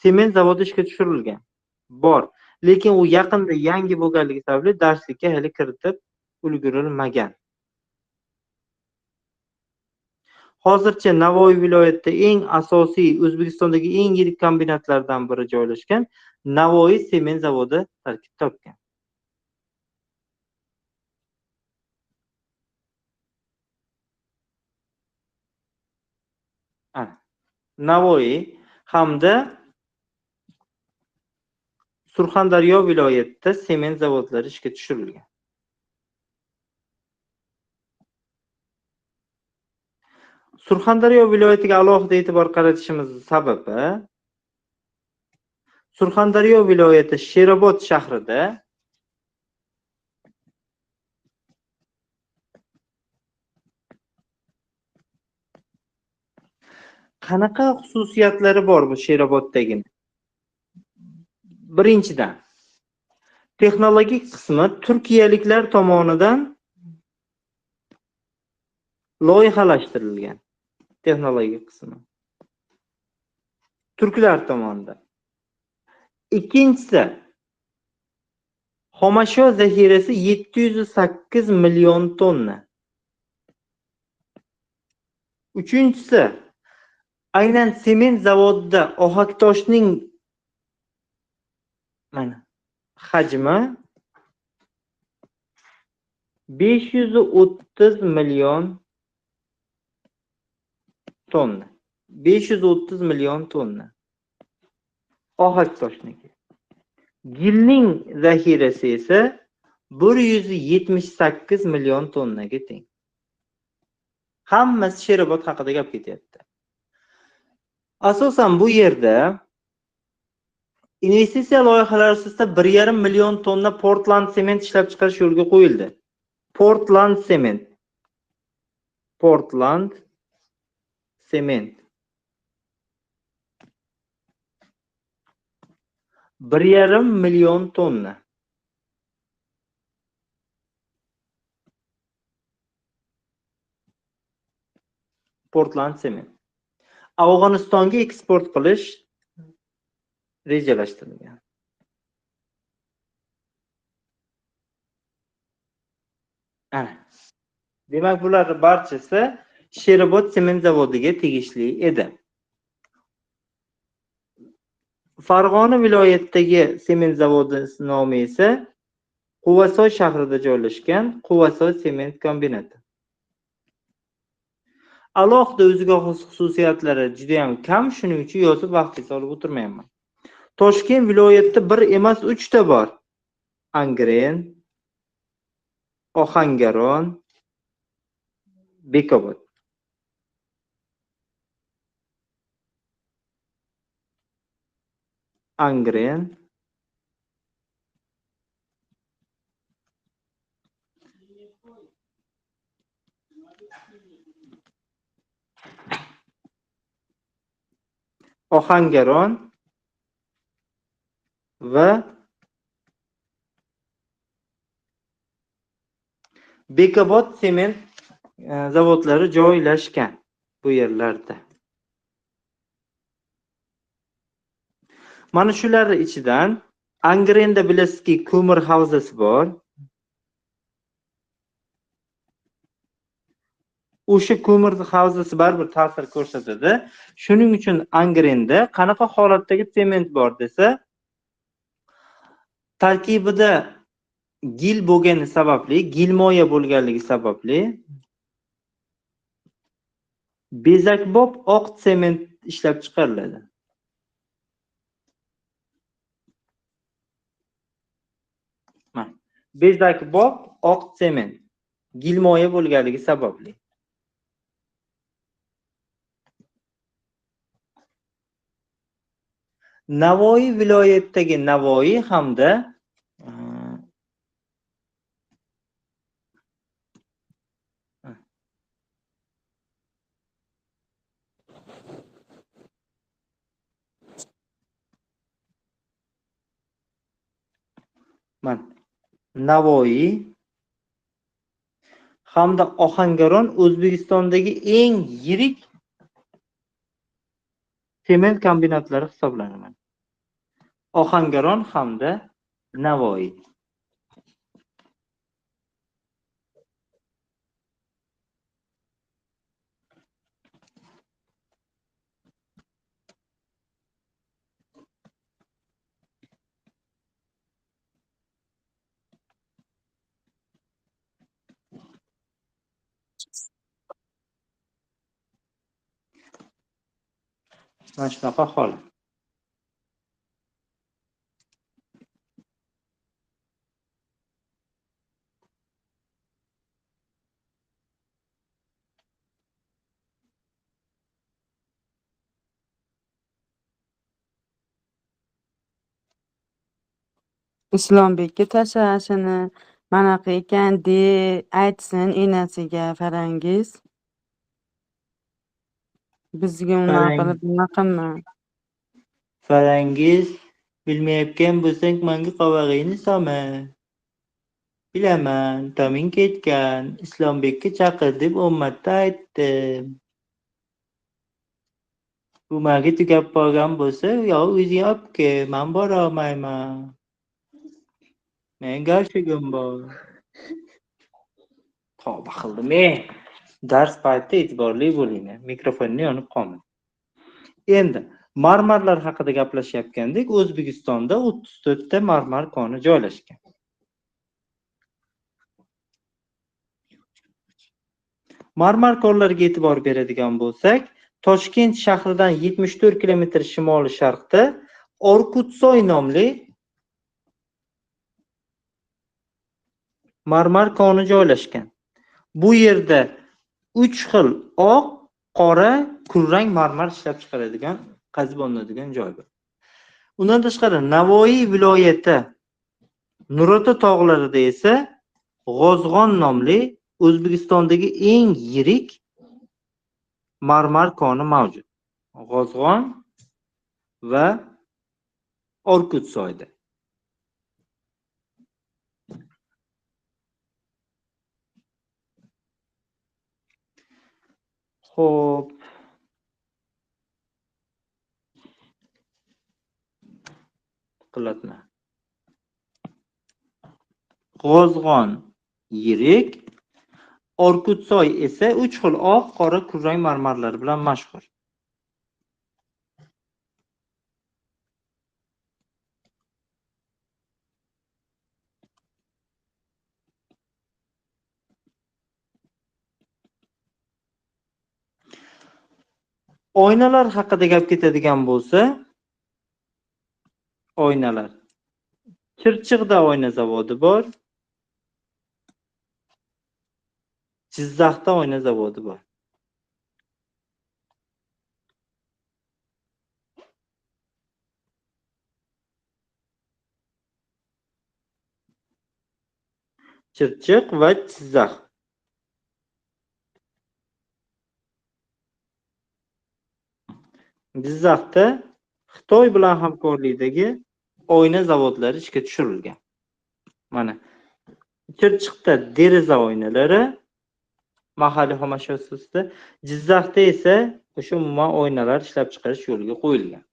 sement zavodi ishga tushirilgan. Bor. Lekin u yaqinda yangi bo'lganligi sababli darslikka hali kiritib ulgurilmagan. Hozircha Navoiy viloyatida eng asosiy, O'zbekistondagi eng yirik kombinatlardan biri joylashgan Navoiy sement zavodi tarkib topgan. Navoiy hamda Surxondaryo viloyatida sement zavodlari ishga tushirilgan. Surxondaryo viloyatiga alohida e'tibor qaratishimizning sababi Surxondaryo viloyati Sherobod shahrida qanaqa xususiyatlari bor bu Sheroboddagi? Birinchidan, texnologik qismi turkiyaliklar tomonidan loyihalashtirilgan. Texnologik qismi turklar tomonidan. Ikkinchisi, xomashyo zaxirasi 708 million tonna. Uchinchisi, aynan sement zavodida ohaktoshning hajmi 530 million tonna. 530 million tonna. Ohaktoshning. Gilning zaxirasi esa 178 million tonnaga teng. Hammasi Sherobod haqida gap ketyapti. Asosan bu yerda investitsiya loyihalari asosida 1,5 million tonna Portland sement ishlab chiqarish yo'lga qo'yildi. Portland sement. 1,5 million tonna. Portland sement. Afg'onistonga eksport qilish rejalashtirilgan. Demak, bular barchasi Sherobod sement zavodiga tegishli edi. Farg'ona viloyatidagi sement zavodi nomi esa Quvasoy shahrida joylashgan Quvasoy sement kombinati. Alohida o'ziga xos xususiyatlari juda ham kam, shuning uchun yozib vaqtingizni olib o'tirmayman. Toshkent viloyatida bir emas 3 ta bor. Angren, Ohangaron, Bekobod. Angren, Ohangaron va Bekobod sement zavodlari joylashgan bu yerlarda. Mana shular ichidan Angrenda bilasizki ko'mir havzasi bor. O'sha ko'mir havzasi baribir ta'sir ko'rsatadi. Shuning uchun Angrenda qanaqa holatdagi sement bor desa, tarkibida gil bo'lgani sababli, gilmoya bo'lganligi sababli bezakbob oq sement ishlab chiqariladi. Bezakbob oq sement gilmoya bo'lganligi sababli. Navoiy viloyatidagi Navoiy hamda Navoiy hamda Ohangaron O'zbekistondagi eng yirik sement kombinatlari hisoblanadi. Ohangaron hamda Navoiy. Mana shunaqa hol. Islombekka tashlashini manaqa ekan de aytsin enasiga Farangiz. Bizga unaqa qilib nima qilma. Farangiz bilmayotgan bo'lsang menga qovog'ingni solma. Bilaman, toming ketgan. Islombekka chaqir deb ommatda aytdim. Bu menga tugab qolgan bo'lsa, yo o'zing olib kel, men borolmayman. Men garchigim bor. Tavba qildim. Dars payti e'tiborli bo'linglar. Mikrofonni yonib qolmang. Endi marmarlar haqida gaplashayotgandik. O'zbekistonda 34 ta marmar koni joylashgan. Marmar konlariga e'tibor beradigan bo'lsak, Toshkent shahridan 74 kilometr shimoli-sharqda Orkutsoy nomli marmar koni joylashgan. Bu yerda 3 xil oq, qora, kulrang marmar ishlab chiqaradigan, qazib olinadigan joy bor. Undan tashqari Navoiy viloyati Nurota tog'larida esa G'ozg'on nomli O'zbekistondagi eng yirik marmar koni mavjud. G'ozg'on va Orkutsoyda. Xo'p. Qilatma. G'ozg'on yirik, Orkutsoy esa 3 xil oq, qora, kulrang marmarlar bilan mashhur. Oynalar haqida gap ketadigan bo'lsa, oynalar. Chirchiqda oyna zavodi bor. Jizzaxda oyna zavodi bor. Chirchiq va Jizzax. Jizzaxda Xitoy bilan hamkorlikdagi oyna zavodlari ishga tushirilgan. Mana Chirchiqda deraza oynalari mahalliy xomashyo asosida, Jizzaxda esa o'sha umuman oynalar ishlab chiqarish yo'lga qo'yilgan.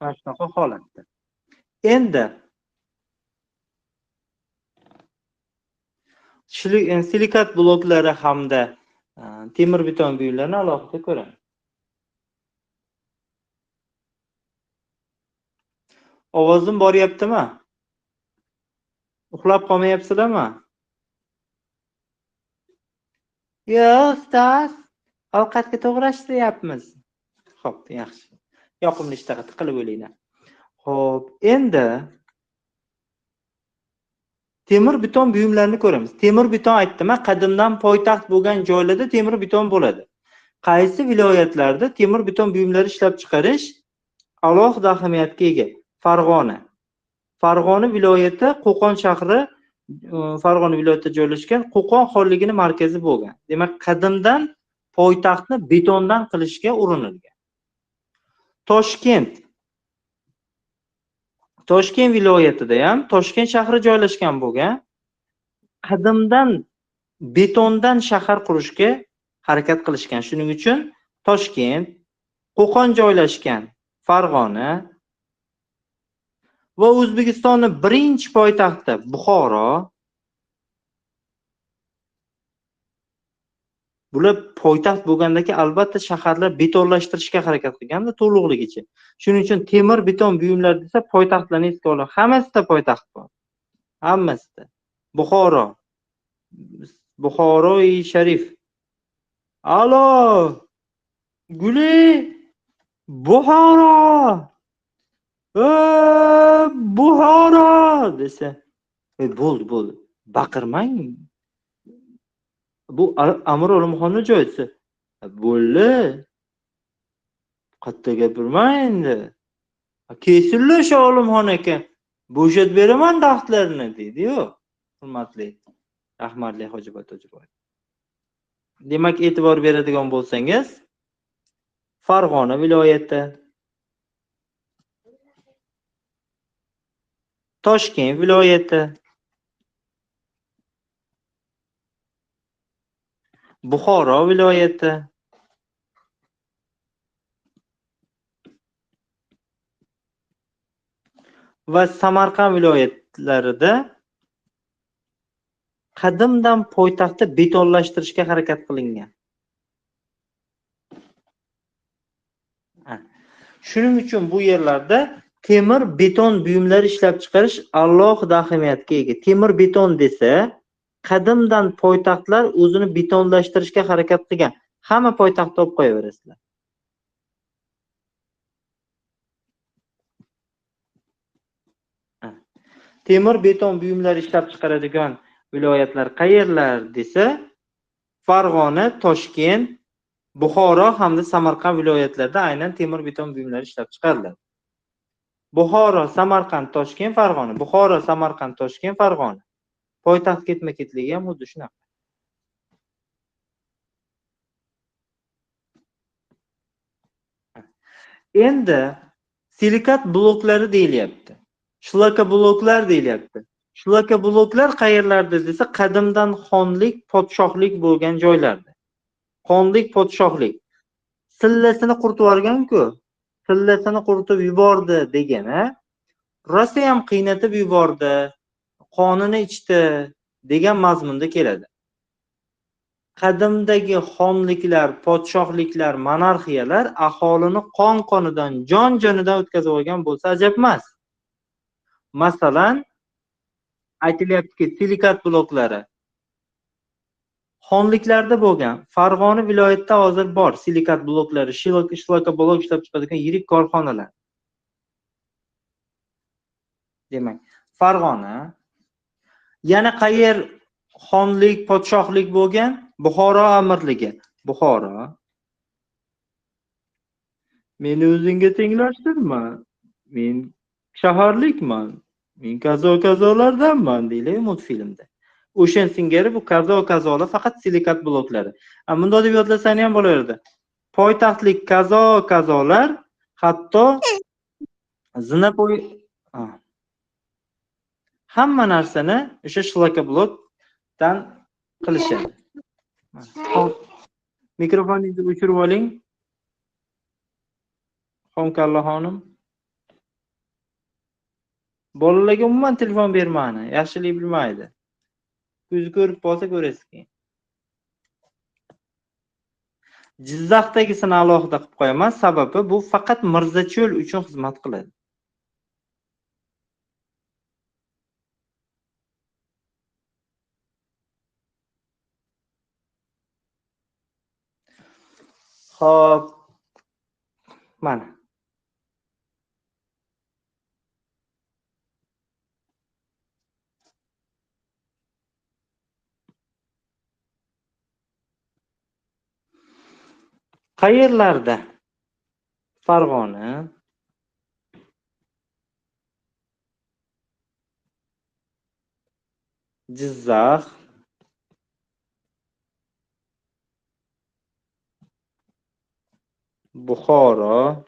Mana shunaqa holatda. Endi silikat bloklari hamda temir beton buyumlarini alohida ko'ramiz. Ovozim boryaptimi? Uxlab qolmayapsizlarmi? Yo'q, ustoz. Ovqatga to'g'rashtiryapmiz. Xo'p, yaxshi. Yoqimli ishtaha qilib o'ylanglar. Xo'p, endi temir beton buyumlarini ko'ramiz. Temir beton aytdim, qadimdan poytaxt bo'lgan joylarda temir beton bo'ladi. Qaysi viloyatlarda temir beton buyumlari ishlab chiqarish alohida ahamiyatga ega? Farg'ona. Farg'ona viloyati Qo'qon shahri Farg'ona viloyatida joylashgan, Qo'qon xonligini markazi bo'lgan. Demak, qadimdan poytaxtni betondan qilishga urinilgan. Toshkent viloyatida ham Toshkent shahri joylashgan bo'lgan. Qadimdan betondan shahar qurishga harakat qilishgan. Shuning uchun Toshkent, Qo'qon joylashgan Farg'ona va O'zbekistonning birinchi poytaxti Buxoro. Bular poytaxt bo'lgandagi albatta shaharlar betonlashtirishga harakat qilganda to'liqligicha. Shuning uchun temir beton buyumlar desa poytaxtlarni esga oladi. Hammasida poytaxt bor. Hammasida. Buxoro. Buxoroi Sharif. Alo! Guli! Buxoro! Buxoro desa. Bo'ldi. Baqirmang. Bu Amir Olimxonning joyisi. Bo'ldi. Qatta gapirmang endi. Kesillar shu Olimxon aka. Bo'shat beraman daxtlarni deydi-yu. Hurmatli rahmatli Hojiboy Tojiboy. Demak, e'tibor beradigan bo'lsangiz, Farg'ona viloyati, Toshkent viloyati, Buxoro viloyati, va Samarqand viloyatlarida qadimdan poytaxtni betonlashtirishga harakat qilingan. Shuning uchun bu yerlarda temir beton buyumlar ishlab chiqarish alohida ahamiyatga ega. Temir beton desa, qadimdan poytaxtlar o'zini betonlashtirishga harakat qilgan. Hamma poytaxtni olib qo'yaverasizlar. Temir beton buyumlar ishlab chiqaradigan viloyatlar qayerlar desa, Farg'ona, Toshkent, Buxoro hamda Samarqand viloyatlarida aynan temir beton buyumlar ishlab chiqariladi. Buxoro, Samarqand, Toshkent, Farg'ona. Buxoro, Samarqand, Toshkent, Farg'ona. Poytaxt ketma-ketligi ham xuddi shunaqa. Endi silikat bloklari deyilyapti. Shlaka bloklar deyilyapti. Shlaka bloklar qayerlarda desa, qadimdan xonlik, podshohlik bo'lgan joylarda. Xonlik, podshohlik. Sillasini quritib yuborgan-ku. Sillasini quritib yubordi degani, rosa ham qiynatib yubordi, qonini ichdi degan mazmunda keladi. Qadimdagi xonliklar, podshohliklar, monarxiyalar aholini qon-qonidan, jon-jonidan o'tkazib olgan bo'lsa ajab emas. Masalan, aytilyaptiki, silikat bloklari xonliklarda bo'lgan. Farg'ona viloyatida hozir bor silikat bloklari, shlaka blok ishlab chiqadigan yirik korxonalar. Demak, Farg'ona, yana qayer xonlik, podshohlik bo'lgan? Buxoro amirligi. Buxoro. Meni o'zingga tenglashtirma. Men shaharlikman. Men kazo-kazolardanman deydi multfilmda. O'shan singari bu kazo-kazolar faqat silikat bloklari. Bunday deb yodlasang ham bo'laveradi. Poytaxtlik kazo-kazolar hatto zina hamma narsani o'sha shlaka blokdan qilishadi. Mikrofoningizni o'chirib oling. Xomkalla xonim. Bolalarga umuman telefon bermani, yaxshilik bilmaydi. Ko'zi ko'rib qolsa ko'rasiz keyin. Jizzaxdagisini alohida qilib qo'yaman, sababi bu faqat Mirzacho'l uchun xizmat qiladi. Xo'p. Mana. Qayerlarda? Farg'ona, Jizzax, Buxoro,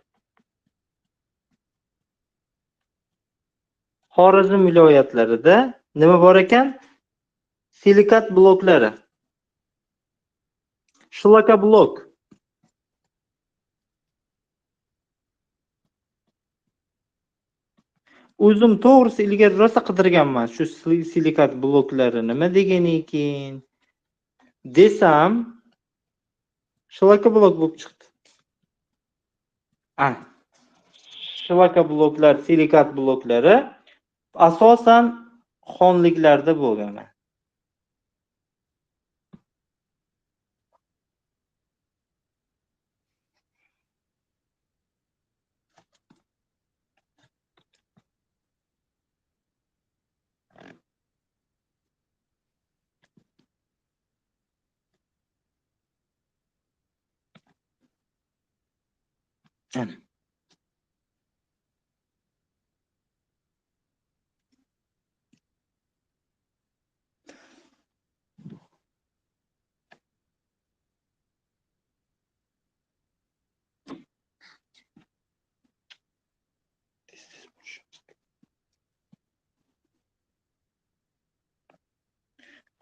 Xorazm viloyatlarida nima bor ekan? Silikat bloklari. Shlaka blok. O'zim to'g'risi ilgari rosa qidirganman shu silikat bloklari nima degan ekan desam, shlaka blok bo'lib chiqdi. Shlaka bloklar, silikat bloklari asosan xonliklarda bo'lgan. Ana.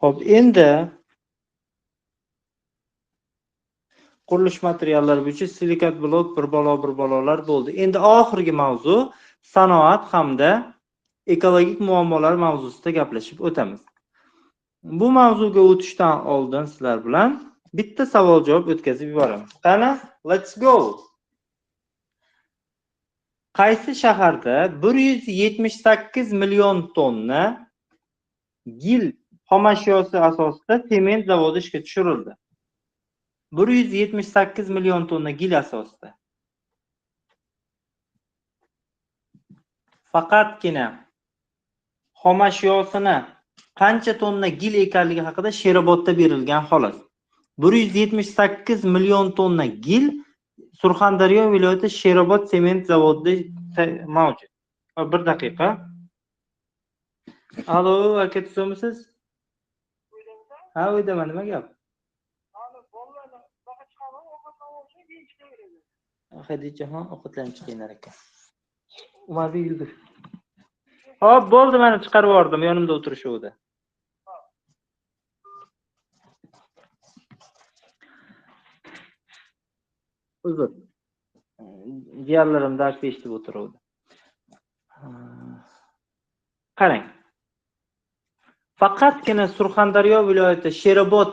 Xo'p, endi qurilish materiallari bo'yicha silikat blok bir balolar bo'ldi. Endi oxirgi mavzu sanoat hamda ekologik muammolar mavzusida gaplashib o'tamiz. Bu mavzuga o'tishdan oldin sizlar bilan bitta savol-javob o'tkazib yuboramiz. Qani, let's go. Qaysi shaharda 178 million tonna gil xomashyosi asosida sement zavodi ishga tushirildi? 178 million tonna gil asosida. Faqatgina xomashyosini qancha tonna gil ekanligi haqida Sherobodda berilgan xolos. 178 million tonna gil Surxondaryo viloyati Sherobod sement zavodida mavjud. Bir daqiqa. Alo, aka tuzimsiz? Ha, uydaman, nima gap? Hadichaxon ovqatlanib chiqinglar ekan. Umarbi yurdi. Hop, bo'ldi, meni chiqarib yubordim, yonimda o'tirishuvdi. Uzr. Jiyanlarim dars eshitib o'tiruvdi. Qarang. Faqatgina Surxondaryo viloyati Sherobod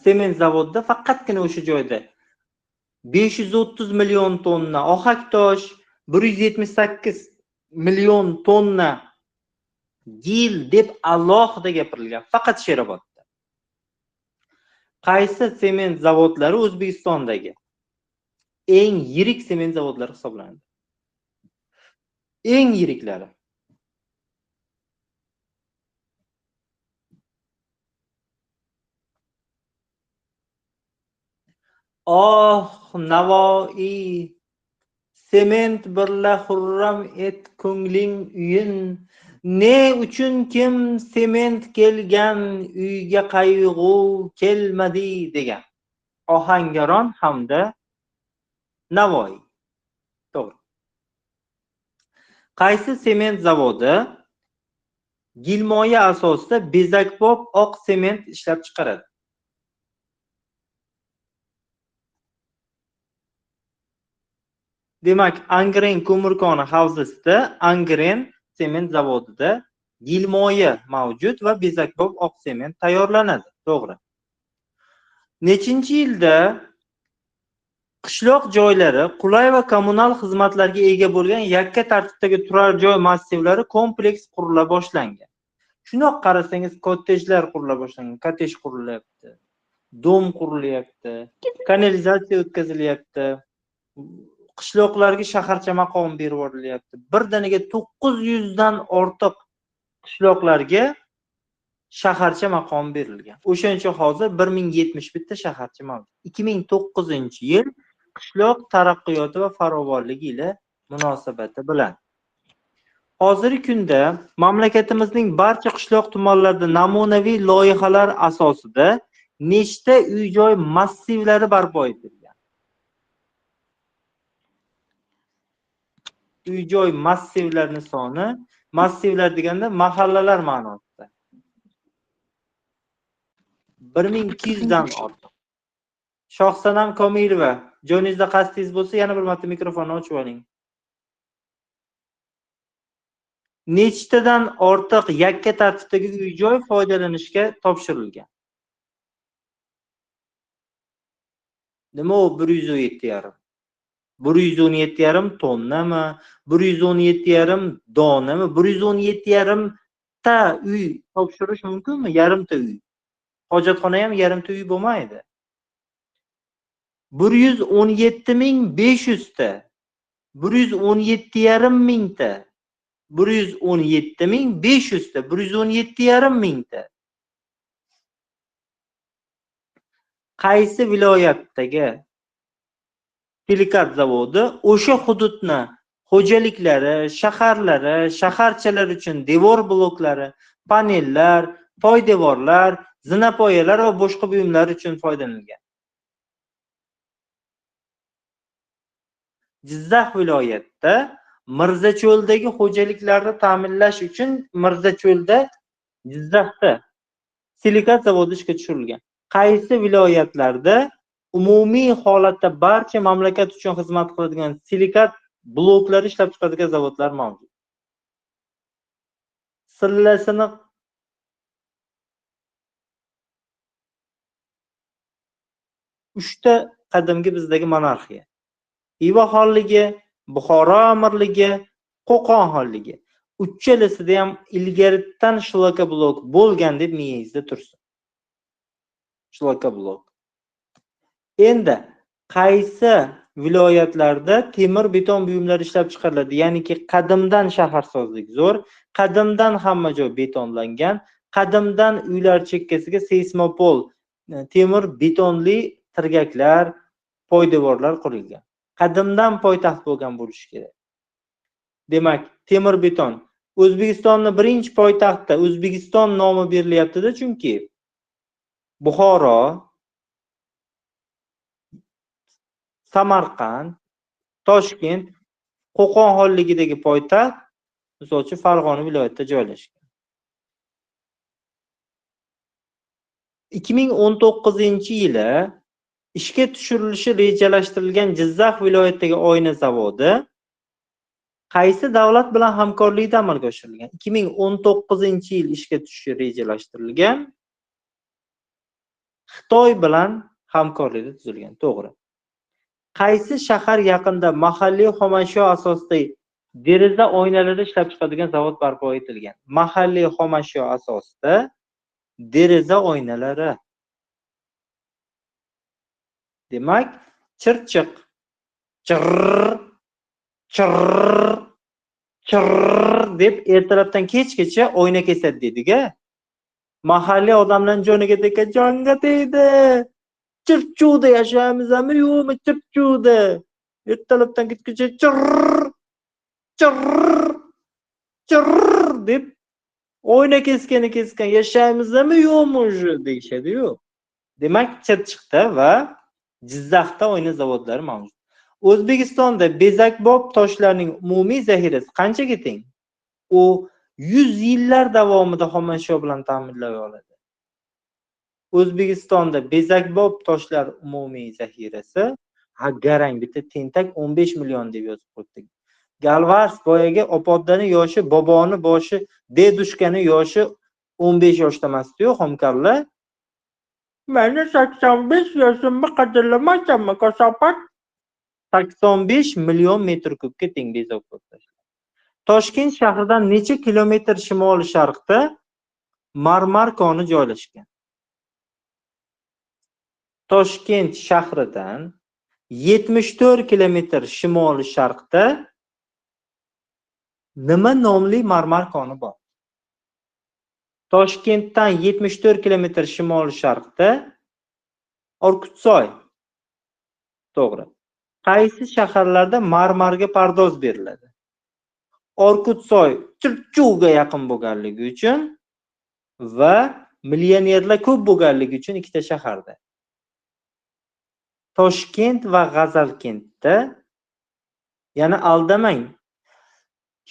sement zavodida faqatgina o'sha joyda 530 million tonna ohak tosh, 178 million tonna gil deb alohida gapirilgan, faqat Sherobodda. Qaysi sement zavodlari O'zbekistondagi eng yirik sement zavodlari hisoblanadi? Eng yiriklari. Navoiy, sement birla xurram et ko'ngling uyin, ne uchun kim sement kelgan uyga qayg'u kelmadi degan ohangaron hamda Navoiy. To'g'ri. Qaysi sement zavodi gilmoya asosida bezakbop oq sement ishlab chiqaradi? Demak, Angren ko'mir koni havzasida Angren sement zavodida gilmoya mavjud va bezakbop oq sement tayyorlanadi. To'g'ri. Nechinchi yilda qishloq joylari qulay va kommunal xizmatlarga ega bo'lgan yakka tartibdagi turar joy massivlari kompleks qurila boshlangan? Shundoq qarasangiz, kottejlar qurila boshlangan, kottej qurilyapti, dom qurilyapti, kanalizatsiya o'tkazilyapti, qishloqlarga shaharcha maqom berib yuborilyapti. Birdaniga 900 dan ortiq qishloqlarga shaharcha maqom berilgan. O'shancha hozir 1070 bitta shaharcha mavjud. 2009-yil qishloq taraqqiyoti va farovonligi ila munosabati bilan. Hozirgi kunda mamlakatimizning barcha qishloq tumanlarida namunaviy loyihalar asosida nechta uy-joy massivlari barpo etilgan? Uy-joy massivlarining soni, massivlar deganda mahallalar ma'nosida. 1200 dan ortiq. Shohsanam Komilova, joyingizda qasdingiz bo'lsa, yana bir marta mikrofonni ochib oling. Nechtadan ortiq yakka tartibdagi uy-joy foydalanishga topshirilgan? Nima u 117,5? 117,5 tonnami? 117,5 donami? 117,5 ta uy topshirish mumkinmi? Yarimta uy. Hojatxona ham yarimta uy bo'lmaydi. 117,500 ta. 117,5 mingta. 117,500 ta. 117,5 mingta. Qaysi viloyatdagi Silikat zavodi o'sha hududni xo'jaliklari, shaharlari, shaharchalar uchun devor bloklari, panellar, poydevorlar, zinapoyalar va boshqa buyumlar uchun foydalangan? Jizzax viloyatida Mirzacho'ldagi xo'jaliklarni ta'minlash uchun Mirzacho'lda, Jizzaxda silikat zavodi ishga tushirilgan. Qaysi viloyatlarda umumiy holatda barcha mamlakat uchun xizmat qiladigan silikat bloklari ishlab chiqaradigan zavodlar mavjud? Sillasini uchta qadimgi bizdagi monarxiya. Xiva xonligi, Buxoro amirligi, Qo'qon xonligi. Uchalasida ham ilgaridan shloka blok bo'lgan deb miyangizda tursin. Shloka blok. Endi qaysi viloyatlarda temir beton buyumlar ishlab chiqariladi? Ya'niki qadimdan shaharsozlik zo'r, qadimdan hamma joy betonlangan, qadimdan uylar chekkasiga seysmopol temir betonli tirgaklar, poydevorlar qurilgan. Qadimdan poytaxt bo'lgan bo'lishi kerak. Demak, temir beton. O'zbekistonning birinchi poytaxtida O'zbekiston nomi berilyapti-da, chunki Buxoro, Samarqand, Toshkent, Qo'qon xonligidagi poytaxt, misol uchun Farg'ona viloyatida joylashgan. 2019-yili ishga tushirilishi rejalashtirilgan Jizzax viloyatidagi oyna zavodi qaysi davlat bilan hamkorlikda amalga oshirilgan? 2019-yil ishga tushishi rejalashtirilgan Xitoy bilan hamkorlikda tuzilgan, to'g'ri. Qaysi shahar yaqinida mahalliy xomashyo asosida deraza oynalari ishlab chiqadigan zavod barpo etilgan? Mahalliy xomashyo asosida deraza oynalari. Demak, chirchiq, chirr, chirr, chirr deb ertalabdan kechgacha oyna kesadi deydiga. Mahalliy odamlarning joniga tekka jonga tegdi. Chirchuvda yashaymizmi yo'qmi? Chirchuvda. Ertalabdan kechgacha chirr, chirr, chirr deb oyna keskan yashaymizmi yo'qmi o'sha deyishadi-yu. Demak, Chirchiqda va Jizzaxda oyna zavodlari mavjud. O'zbekistonda bezakbob toshlarning umumiy zaxirasi qanchaga teng? U 100 yillar davomida xomashyo bilan ta'minlay oladi. O'zbekistonda bezakbob toshlar umumiy zaxirasi garang bitta tentak 15 million deb yozib qo'yibdi. Galvars boyaga opodani yoshi, boboni boshi, dedushkani yoshi 15 yoshda emasdi-yu, xomkalla. Meni 85 yoshimni qadrlamasanmi, kasopat? 85 million metr kubga teng bezakbob toshlar. Toshkent shahridan necha kilometr shimoli-sharqda Marmar koni joylashgan? Toshkent shahridan 74 kilometr shimoli-sharqda nima nomli Marmar koni bor? Toshkentdan 74 kilometr shimoli-sharqda Orqutsoy. To'g'ri. Qaysi shaharlarda marmarga pardoz beriladi? Orqutsoy Chirchuvga yaqin bo'lganligi uchun va millionerlar ko'p bo'lganligi uchun ikkita shaharda. Toshkent va G'azalkentda yana aldamang.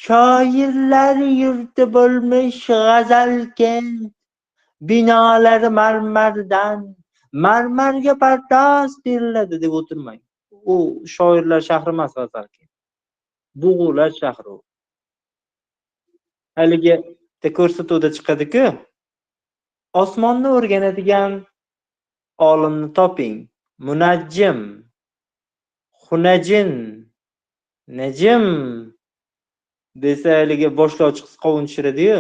Shoirlar yurti bo'lmish G'azalkent, binolari marmardan, marmarga pardoz beriladi deb o'tirmang. U shoirlar shahri emas G'azalkent. Bug'ular shahri. Haligi ko'rsatuvda chiqadi-ku, osmonni o'rganadigan olimni toping. Munajjim, Xunajin, Najim desa haligi boshlovchi qiz qovun tushiradi-yu.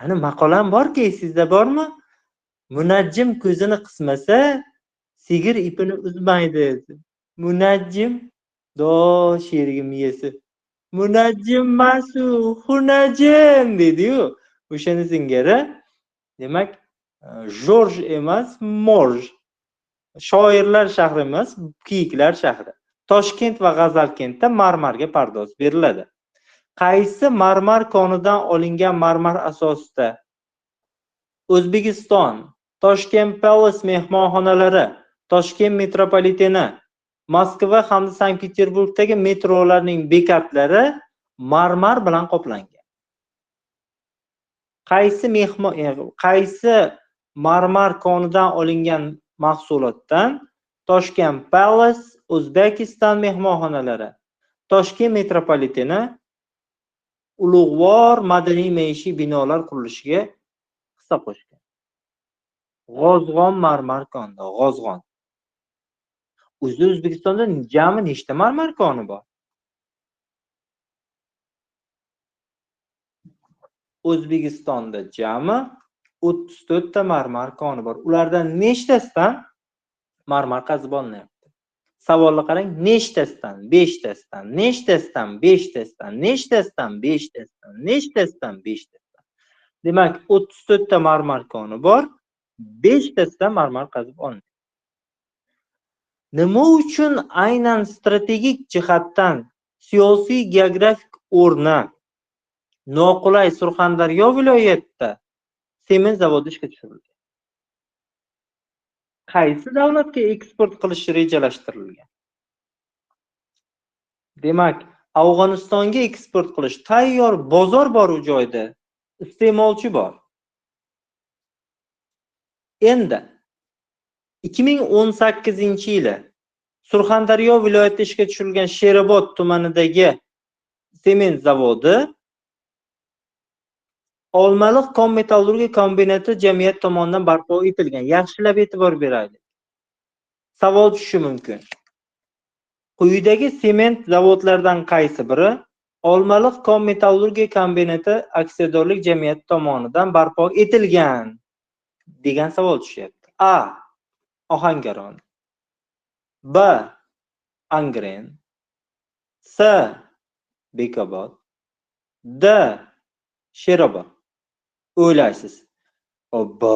Ana maqolam borki, sizda bormi? Munajjim ko'zini qismasa, sigir ipini uzmaydi. Munajjim do sherigi miyasi. Munajjim masu, Xunajin dedi-yu. O'shani singari, demak, Jorj emas, Morj. Shoirlar shahri emas, kiyiklar shahri. Toshkent va G'azalkentda marmarga pardoz beriladi. Qaysi marmar konidan olingan marmar asosida? O'zbekiston, Toshkent Palace mehmonxonalari, Toshkent metropoliteni, Moskva hamda Sankt-Peterburgdagi metrolarning bekatlari marmar bilan qoplangan. Qaysi marmar konidan olingan mahsulotdan? Toshkent Palace, O'zbekiston mehmonxonalari, Toshkent metropoliteni ulug'vor madaniy maishiy binolar qurilishiga hissa qo'shgan. G'ozg'on marmar koni, G'ozg'on. O'zi O'zbekistonda jami nechta marmar koni bor? O'zbekistonda jami 34 ta marmar koni bor. Ulardan nechtasidan marmar qazib olinyapti? Savolga qarang, nechtasidan? 5 tasidan, nechtasidan? 5 tasidan, nechtasidan? 5 tasidan, nechtasidan? 5 tasidan. Demak, 34 ta marmar koni bor, 5 tasidan marmar qazib olindi. Nima uchun aynan strategik jihatdan siyosiy geografik o'rni noqulay Surxondaryo viloyatida sement zavodi ishga tushirilgan? Qaysi davlatga eksport qilish rejalashtirilgan? Demak, Afg'onistonga eksport qilish tayyor bozor bor u joyda, iste'molchi bor. Endi 2018-yili Surxondaryo viloyatida ishga tushirilgan Sherobod tumanidagi sement zavodi Olmaliq kon-metallurgiya kombinati jamiyat tomonidan barpo etilgan. Yaxshilab e'tibor beraylik. Savol tushishi mumkin. Quyidagi sement zavodlaridan qaysi biri Olmaliq kon-metallurgiya kombinati aksiyadorlik jamiyati tomonidan barpo etilgan degan savol tushyapti. A. Ohangaron, B. Angren, C. Bekobod, D. Sherobod. O'ylaysiz. Obbo.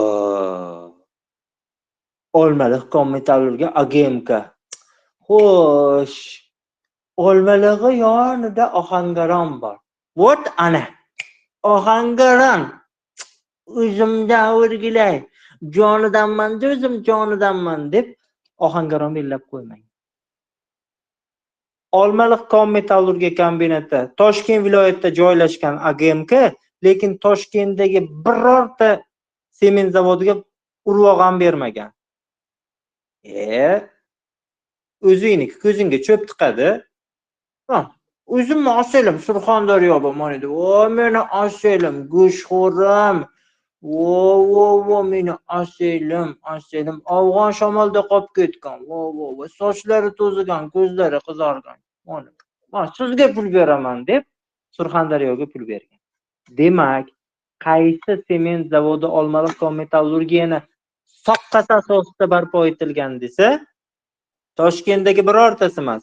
Olmaliq kon-metallurgiya AGMK. Xo'sh. Olmalig'i yonida Ohangaron bor. What ana? Ohangaron. O'zimdan o'rgilay. Jonidanman, o'zim jonidanman deb Ohangaron belgilab qo'ymang. Olmaliq kon-metallurgiya kombinati Toshkent viloyatida joylashgan AGMK, lekin Toshkentdagi birorta sement zavodiga urvoq ham bermagan. O'zingniki ko'zingga cho'p tiqadi. O'zimni oselim Surxondaryo bo'lmon edi. Meni oselim, go'shxo'rim. Meni oselim. Afg'on shamolda qolib ketgan. Sochlari to'zigan, ko'zlari qizargan. Sizga pul beraman deb Surxondaryoga pul bergan. Demak, qaysi sement zavodi Olmaliq kon-metallurgiyani soqqasi asosida barpo etilgan desa, Toshkentdagi birortasi emas,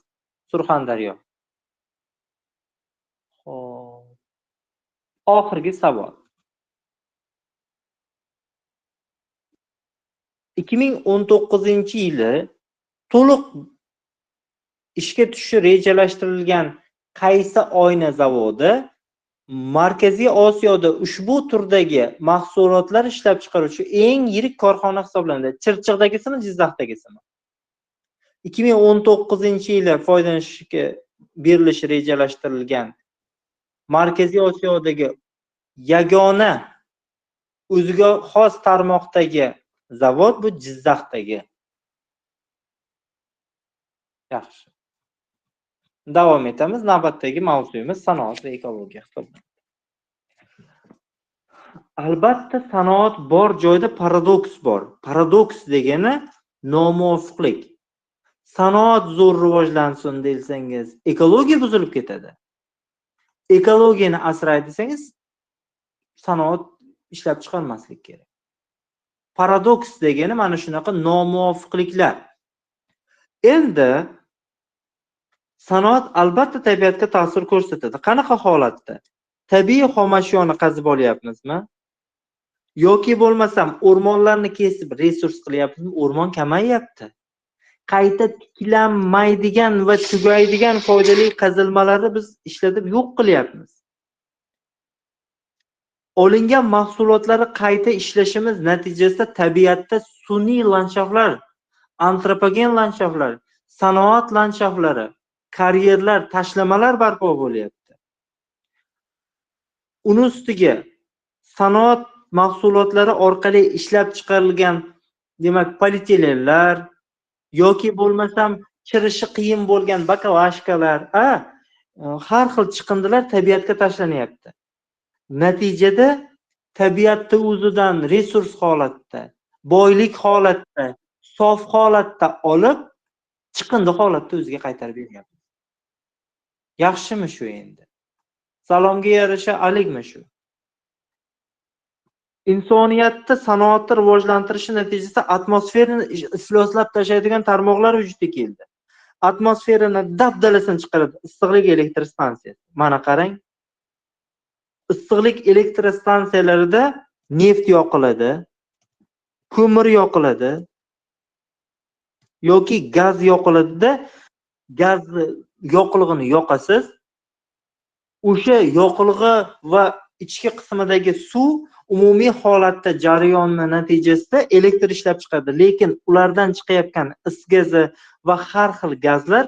Surxondaryo. Oxirgi savol. 2019-yili to'liq ishga tushishi rejalashtirilgan qaysi oyna zavodi Markaziy Osiyoda ushbu turdagi mahsulotlar ishlab chiqaruvchi eng yirik korxona hisoblanadi. Chirchiqdagisimi, Jizzaxdagisimi? 2019-yili foydalanishga berilishi rejalashtirilgan Markaziy Osiyodagi yagona o'ziga xos tarmoqdagi zavod bu Jizzaxdagi. Yaxshi. Davom etamiz. Navbatdagi mavzuyimiz sanoat va ekologiya hisoblanadi. Albatta, sanoat bor joyda paradoks bor. Paradoks degani nomuvofiqlik. Sanoat zo'r rivojlansin desangiz, ekologiya buzilib ketadi. Ekologiyani asray desangiz, sanoat ishlab chiqarmaslik kerak. Paradoks degani mana shunaqa nomuvofiqliklar. Endi sanoat albatta tabiatga ta'sir ko'rsatadi. Qanaqa holatda? Tabiiy xomashyoni qazib olyapmizmi? Yoki bo'lmasam o'rmonlarni kesib resurs qilyapmizmi? O'rmon kamayyapti. Qayta tiklanmaydigan va tugaydigan foydali qazilmalarni biz ishlatib yo'q qilyapmiz. Olingan mahsulotlarni qayta ishlashimiz natijasida tabiatda sun'iy landshaftlar, antropogen landshaftlar, sanoat landshaftlari, karyerlar, tashlamalar barpo bo'lyapti. Uni ustiga sanoat mahsulotlari orqali ishlab chiqarilgan, demak, polietilenlar yoki bo'lmasam chirishi qiyin bo'lgan baklashkalar, har xil chiqindilar tabiatga tashlanyapti. Natijada tabiatda o'zidan resurs holatda, boylik holatda, sof holatda olib, chiqindi holatda o'ziga qaytarib beryapti. Yaxshimi shu endi? Salomga yarasha aligmi shu? Insoniyatda sanoatni rivojlantirish natijasida atmosferani ifloslab tashlaydigan tarmoqlar vujudga keldi. Atmosferani dabdalasini chiqaradi issiqlik elektr stansiyasi. Mana qarang. Issiqlik elektr stansiyalarida neft yoqiladi, ko'mir yoqiladi yoki gaz yoqiladi-da, gaz yoqilg'ini yoqasiz. O'sha yoqilg'i va ichki qismidagi suv umumiy holatda jarayonni natijasida elektr ishlab chiqadi, lekin ulardan chiqayotgan is gazi va har xil gazlar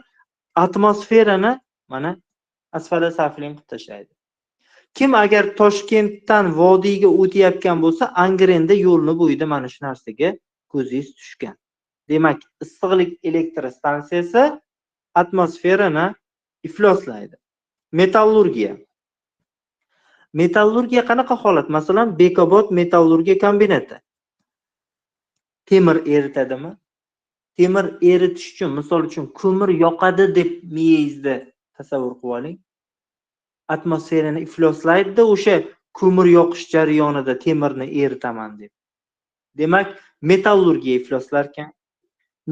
atmosferani mana asfala safling qilib tashlaydi. Kim agar Toshkentdan vodiyga o'tayotgan bo'lsa, Angrenda yo'lni bo'yida mana shu narsaga ko'zingiz tushgan. Demak, issiqlik elektr stansiyasi atmosferani ifloslaydi. Metallurgiya. Metallurgiya qanaqa holat? Masalan, Bekobod metallurgiya kombinati. Temir eritadimi? Temir eritish uchun, misol uchun, ko'mir yoqadi deb miyangizda tasavvur qilib oling. Atmosferani ifloslaydi, o'sha ko'mir yoqish jarayonida temirni eritaman deb. Demak, metallurgiya ifloslar ekan.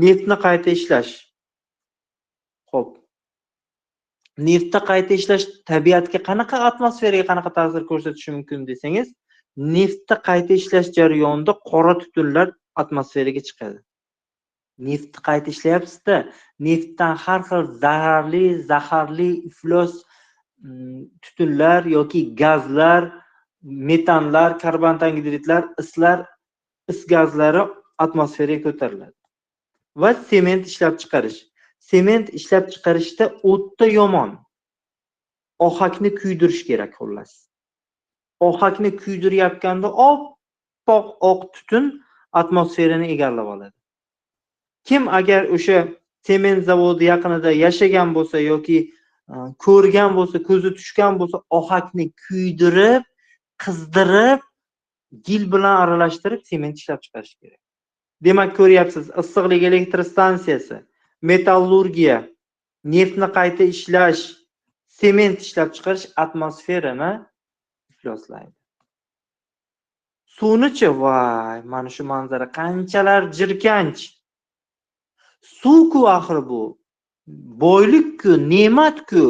Neftni qayta ishlash. Xo'p. Neftni qayta ishlash tabiatga qanaqa, atmosferaga qanaqa ta'sir ko'rsatishi mumkin desangiz, neftni qayta ishlash jarayonida qora tutunlar atmosferaga chiqadi. Neftni qayta ishlayapsiz-da, neftdan har xil zaharli iflos tutunlar yoki gazlar, metanlar, karbon angidridlar, is gazlari atmosferaga ko'tariladi. Va sement ishlab chiqarish. Sement ishlab chiqarishda o'tda yomon. Ohakni kuydirish kerak xullas. Ohakni kuydirayotganda oppoq oq tutun atmosferani egallab oladi. Kim agar o'sha sement zavodi yaqinida yashagan bo'lsa yoki ko'rgan bo'lsa, ko'zi tushgan bo'lsa, ohakni kuydirib, qizdirib, gil bilan aralashtirib sement ishlab chiqarish kerak. Demak, ko'ryapsiz, issiqlik elektr stansiyasi, metallurgiya, neftni qayta ishlash, sement ishlab chiqarish atmosferani ifloslaydi. Suvni-chi, voy, mana shu manzara qanchalar jirkanch. Suv-ku axir bu. Boylik-ku, ne'mat-ku.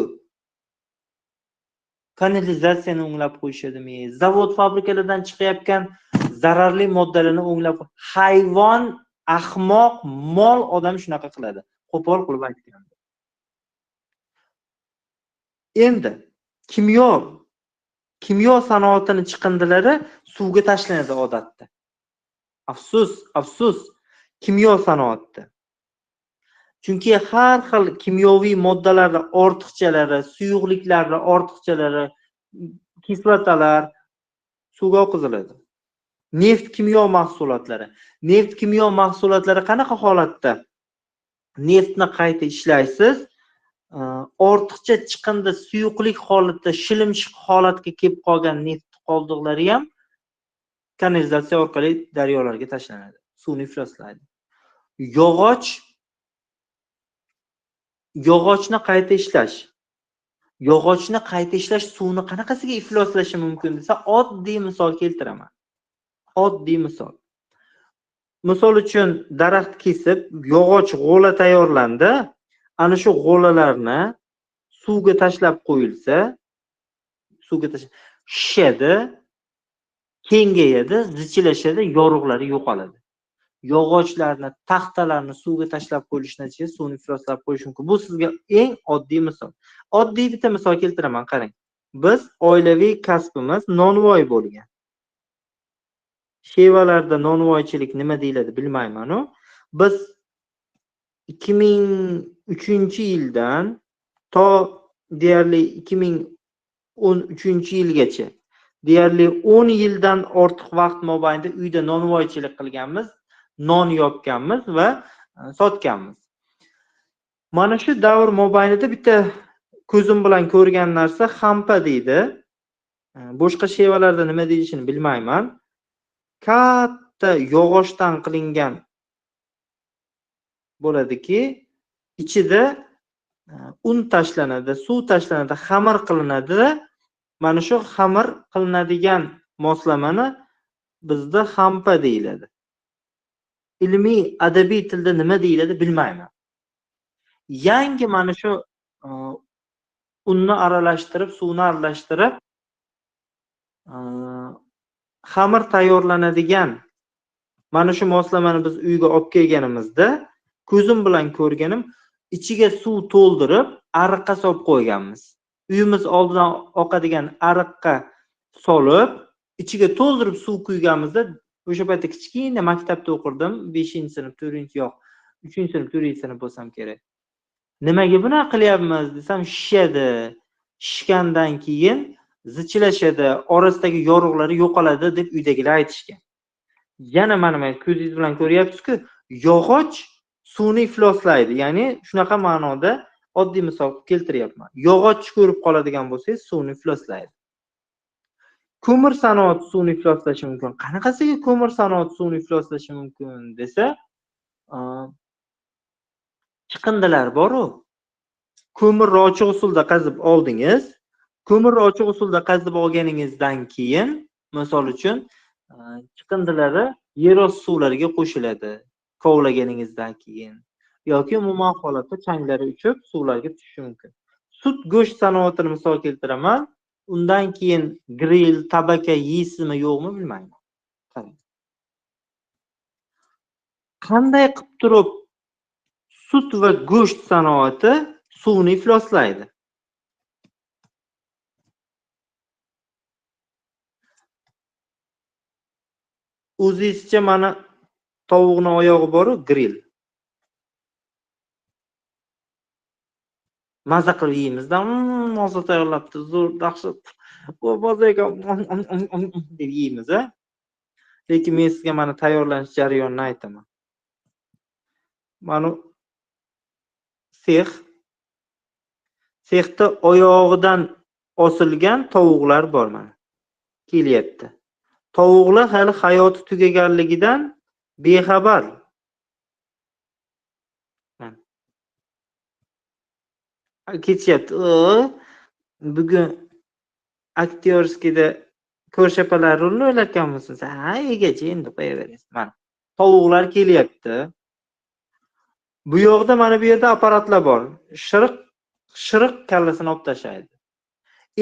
Kanalizatsiyani o'nglab qo'yishadimi? Zavod fabrikalardan chiqayotgan zararli moddalarni o'nglab, hayvon, ahmoq, mol odam shunaqa qiladi. Qo'pol qilib aytganda. Endi kimyo kimyo sanoatining chiqindilari suvga tashlanadi odatda. Afsus, kimyo sanoati. Chunki har xil kimyoviy moddalarning ortiqchalari, suyuqliklarning ortiqchalari, kislotalar suvga oqiziladi. Neft kimyo mahsulotlari. Neft kimyo mahsulotlari qanaqa holatda? Neftni qayta ishlaysiz, ortiqcha chiqindi suyuqlik holatda, shilimshiq holatga kelib qolgan neft qoldiqlari ham kanalizatsiya orqali daryolarga tashlanadi. Suvni ifloslaydi. Yog'ochni qayta ishlash. Yog'ochni qayta ishlash suvni qanaqasiga ifloslashi mumkin desa, oddiy misol keltiraman. Oddiy misol. Misol uchun daraxt kesib, yog'och g'o'la tayyorlandi. Ana shu g'o'lalarni suvga tashlab qo'yilsa, shishadi, kengayadi, zichilashadi, yorug'lari yo'qoladi. Yog'ochlarni, taxtalarni suvga tashlab qo'yish natijasida suvni ifloslab qo'yish mumkin. Bu sizga eng oddiy misol. Oddiy bitta misol keltiraman, qarang. Biz oilaviy kasbimiz nonvoy bo'lgan. Shevalarda nonvoychilik nima deyiladi bilmayman-u. Biz 2003-yildan to deyarli 2013-yilgacha deyarli 10 yildan ortiq vaqt mobaynida uyda nonvoychilik qilganmiz, non yopganmiz va sotganmiz. Mana shu davr mobaynida bitta ko'zim bilan ko'rgan narsa xampa deydi. Boshqa shevalarda nima deyishini bilmayman. Katta yog'ochdan qilingan bo'ladiki, ichida un tashlanadi, suv tashlanadi, xamir qilinadi. Mana shu xamir qilinadigan moslamani bizda xampa deyiladi. Ilmiy adabiy tilda nima deyiladi bilmayman. Yangi mana shu unni aralashtirib, suvni aralashtirib xamir tayyorlanadigan mana shu moslamani biz uyga olib kelganimizda ko'zim bilan ko'rganim, ichiga suv to'ldirib, ariqqa solib qo'yganmiz. Uyimiz oldidan oqadigan ariqqa solib, ichiga to'ldirib suv quyganmizda, o'sha paytda kichkina maktabda o'qirdim, 5-sinf, 4-yo'q, 3-sinf, 4-sinf bo'lsam kerak. Nimaga buni qilyapmiz desam, shishadi. Shishgandan keyin zichilashadi, orasidagi yorug'lari yo'qoladi deb uydagilar aytishgan. Yana mana ko'zingiz bilan ko'ryapsiz-ku, yog'och suvni ifloslaydi. Ya'ni shunaqa ma'noda oddiy misol keltiryapman. Yog'och ko'rib qoladigan bo'lsangiz, suvni ifloslaydi. Ko'mir sanoati suvni ifloslashi mumkin. Qanaqasiga ko'mir sanoati suvni ifloslashi mumkin desa, chiqindilar bor-ku. Ko'mirni ochiq usulda qazib oldingiz. Ko'mirni ochiq usulda qazib olganingizdan keyin, misol uchun, chiqindilari yer osti suvlariga qo'shiladi. Kovlaganingizdan keyin yoki umuman holatda changlari uchib suvlarga tushishi mumkin. Sut go'sht sanoatini misol keltiraman. Undan keyin grill, tabaka yeysizmi yo'qmi bilmayman. Qanday qilib turib sut va go'sht sanoati suvni ifloslaydi? O'zingizcha mana tovuqning oyog'i bor-ku, grill. Maza qilib yeymiz-da, hozir tayyorlabdi, zo'r, dahshat. Bu bozorga deb yeymiz-a. Lekin men sizga mana tayyorlanish jarayonini aytaman. Mana sexda oyog'idan osilgan tovuqlar bor mana. Kelyapti. Tovuqlar hali hayoti tugaganligidan bexabar. Ketyapti. Bugun aktyorskida ko'rshapalar rolini o'ylayotganmisiz? Ha, egachi endi qo'yaverasiz. Mana tovuqlar kelyapti. Bu yoqda mana bu yerda apparatlar bor. Shiriq kallasini olib tashlaydi.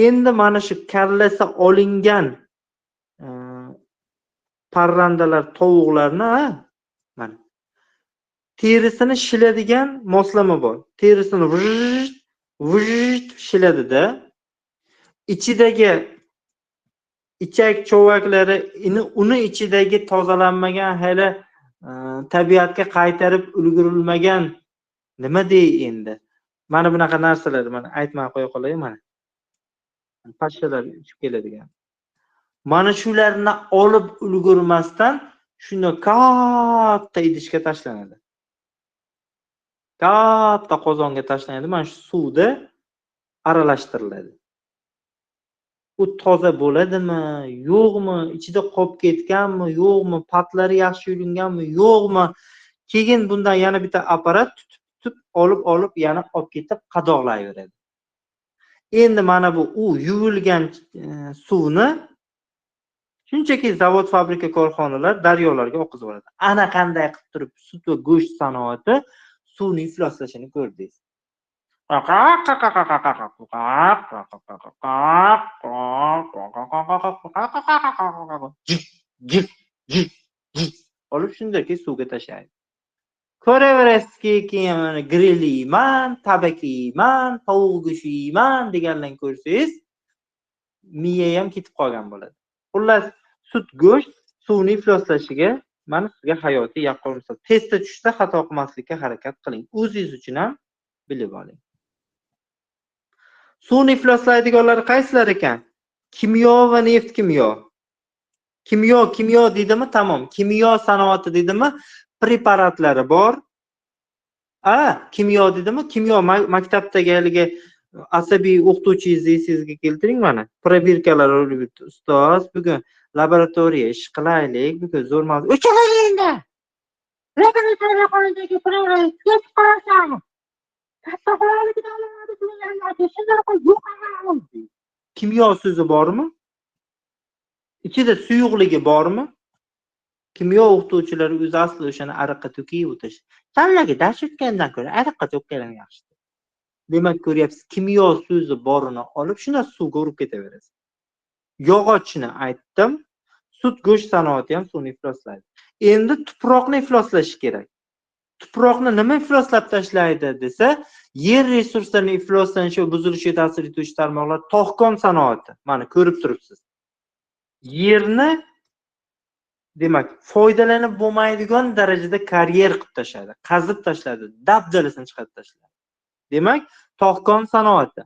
Endi mana shu kallasi olingan parrandalar tovuqlarni mana terisini shiladigan moslama bor. Terisini vujt shiladi-da. Ichidagi ichak chovaklari uni ichidagi tozalanmagan hali tabiatga qaytarib ulgurilmagan nima dey endi. Mana bunaqa narsalar mana aytmay qo'ya qolay mana. Pashshalar uchib keladigan. Mana shularni olib ulgurmasdan shuni katta idishga tashlanadi. Katta qozonga tashlanadi. Mana shu suvda aralashtiriladi. U toza bo'ladimi, yo'qmi, ichida qolib ketganmi, yo'qmi, patlari yaxshi yulinganmi, yo'qmi? Keyin bundan yana bitta apparat tutib olib yana olib ketib qadoqlayveradi. Endi mana bu u yuvilgan suvni shunchaki zavod, fabrika, korxonalar daryolarga oqizib yuboradi. Ana qanday qilib turib sut va go'sht sanoati suvni ifloslashini ko'rdingiz. Olib shundaki suvga tashlaydi. Ko'raverasizki, keyin mana grill yeyman, tabak yeyman, tovuq go'shti yeyman degandan ko'rsangiz, miya ham ketib qolgan bo'ladi. Xullas, sut go'sht suvni ifloslashiga mana sizga hayotiy yaqqol misol. Testda tushsa xato qilmaslikka harakat qiling. O'zingiz uchun ham bilib oling. Suvni ifloslaydiganlar qaysilar ekan? Kimyo va neft kimyo. Kimyo deydimi? Tamom. Kimyo sanoati deydimi? Preparatlari bor. Kimyo deydimi? Kimyo maktabdagi haligi asabiy o'qituvchingizni esingizga keltiring mana. Probirkalar olib o'tdi. Ustoz, bugun laboratoriya ish qilaylik. Bugun zo'r mavzu. O'chiringda. Laboratoriya qo'lidagi probirka ketib qolsa. Kimyo so'zi bormi? Ichida suyuqligi bormi? Kimyo o'qituvchilari o'zi asli o'shani ariqqa to'kib o'tish. Tanlaga dars o'tgandan ko'ra ariqqa to'kkan yaxshi. Demak, ko'ryapsiz, kimyo so'zi borini olib shuna suvga urib ketaverasiz. Yog'ochni aytdim. Sut go'sht sanoati ham suvni ifloslaydi. Endi tuproqni ifloslash kerak. Tuproqni nima ifloslab tashlaydi desa, yer resurslarini ifloslanishi va buzilishiga ta'sir etuvchi tarmoqlar tog'kon sanoati. Mana ko'rib turibsiz. Yerni demak, foydalanib bo'lmaydigan darajada karyer qilib tashladi, qazib tashladi, dabdalasini chiqarib tashladi. Demak, tog'kon sanoati.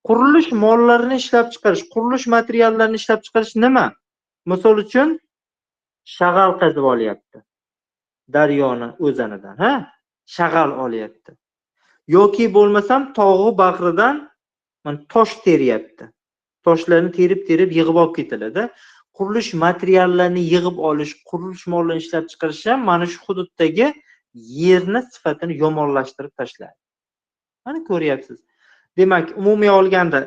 Qurilish mollarini ishlab chiqarish, qurilish materiallarini ishlab chiqarish nima? Misol uchun, shag'al qazib olyapti. Daryoni o'zanidan, shag'al olyapti. Yoki bo'lmasam tog'i bag'ridan mana tosh teryapti. Toshlarni terib yig'ib olib ketiladi. Qurilish materiallarini yig'ib olish, qurilish mollarini ishlab chiqarish ham mana shu hududdagi yerni sifatini yomonlashtirib tashlaydi. Mana ko'ryapsiz. Demak, umumiy olganda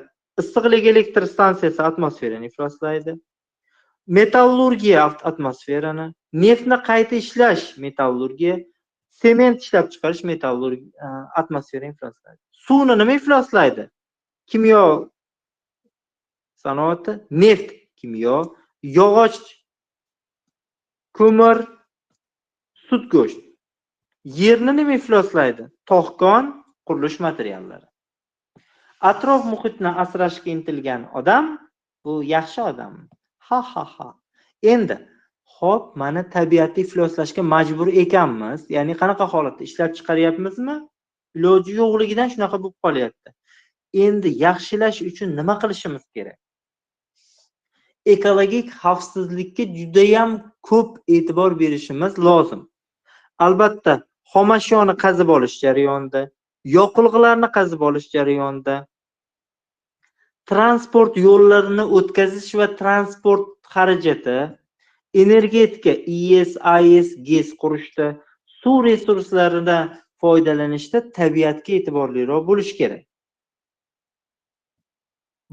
issiqlik elektr stansiyasi atmosferani ifloslaydi. Metallurgiya atmosferani, neftni qayta ishlash metallurgiya, sement ishlab chiqarish metallurgiya atmosferani ifloslaydi. Suvni nima ifloslaydi? Kimyo sanoati, neft kimyo, yog'och, ko'mir, sut go'sht. Yerni nima ifloslaydi? Tog'kon, qurilish materiallari. Atrof muhitni asrashga intilgan odam bu yaxshi odam. Ha. Endi xo'p, mana tabiatni ifloslashga majbur ekanmiz. Ya'ni qanaqa holatda ishlab chiqaryapmizmi? Iloji yo'qligidan shunaqa bo'lib qolyapti. Endi yaxshilash uchun nima qilishimiz kerak? Ekologik xavfsizlikka juda ham ko'p e'tibor berishimiz lozim. Albatta, xomashyoni qazib olish jarayonida, yoqilg'ilarni qazib olish jarayonida, transport yo'llarini o'tkazish va transport xarajati, energetika, IS GES qurishda, suv resurslaridan foydalanishda tabiatga e'tiborliroq bo'lish kerak.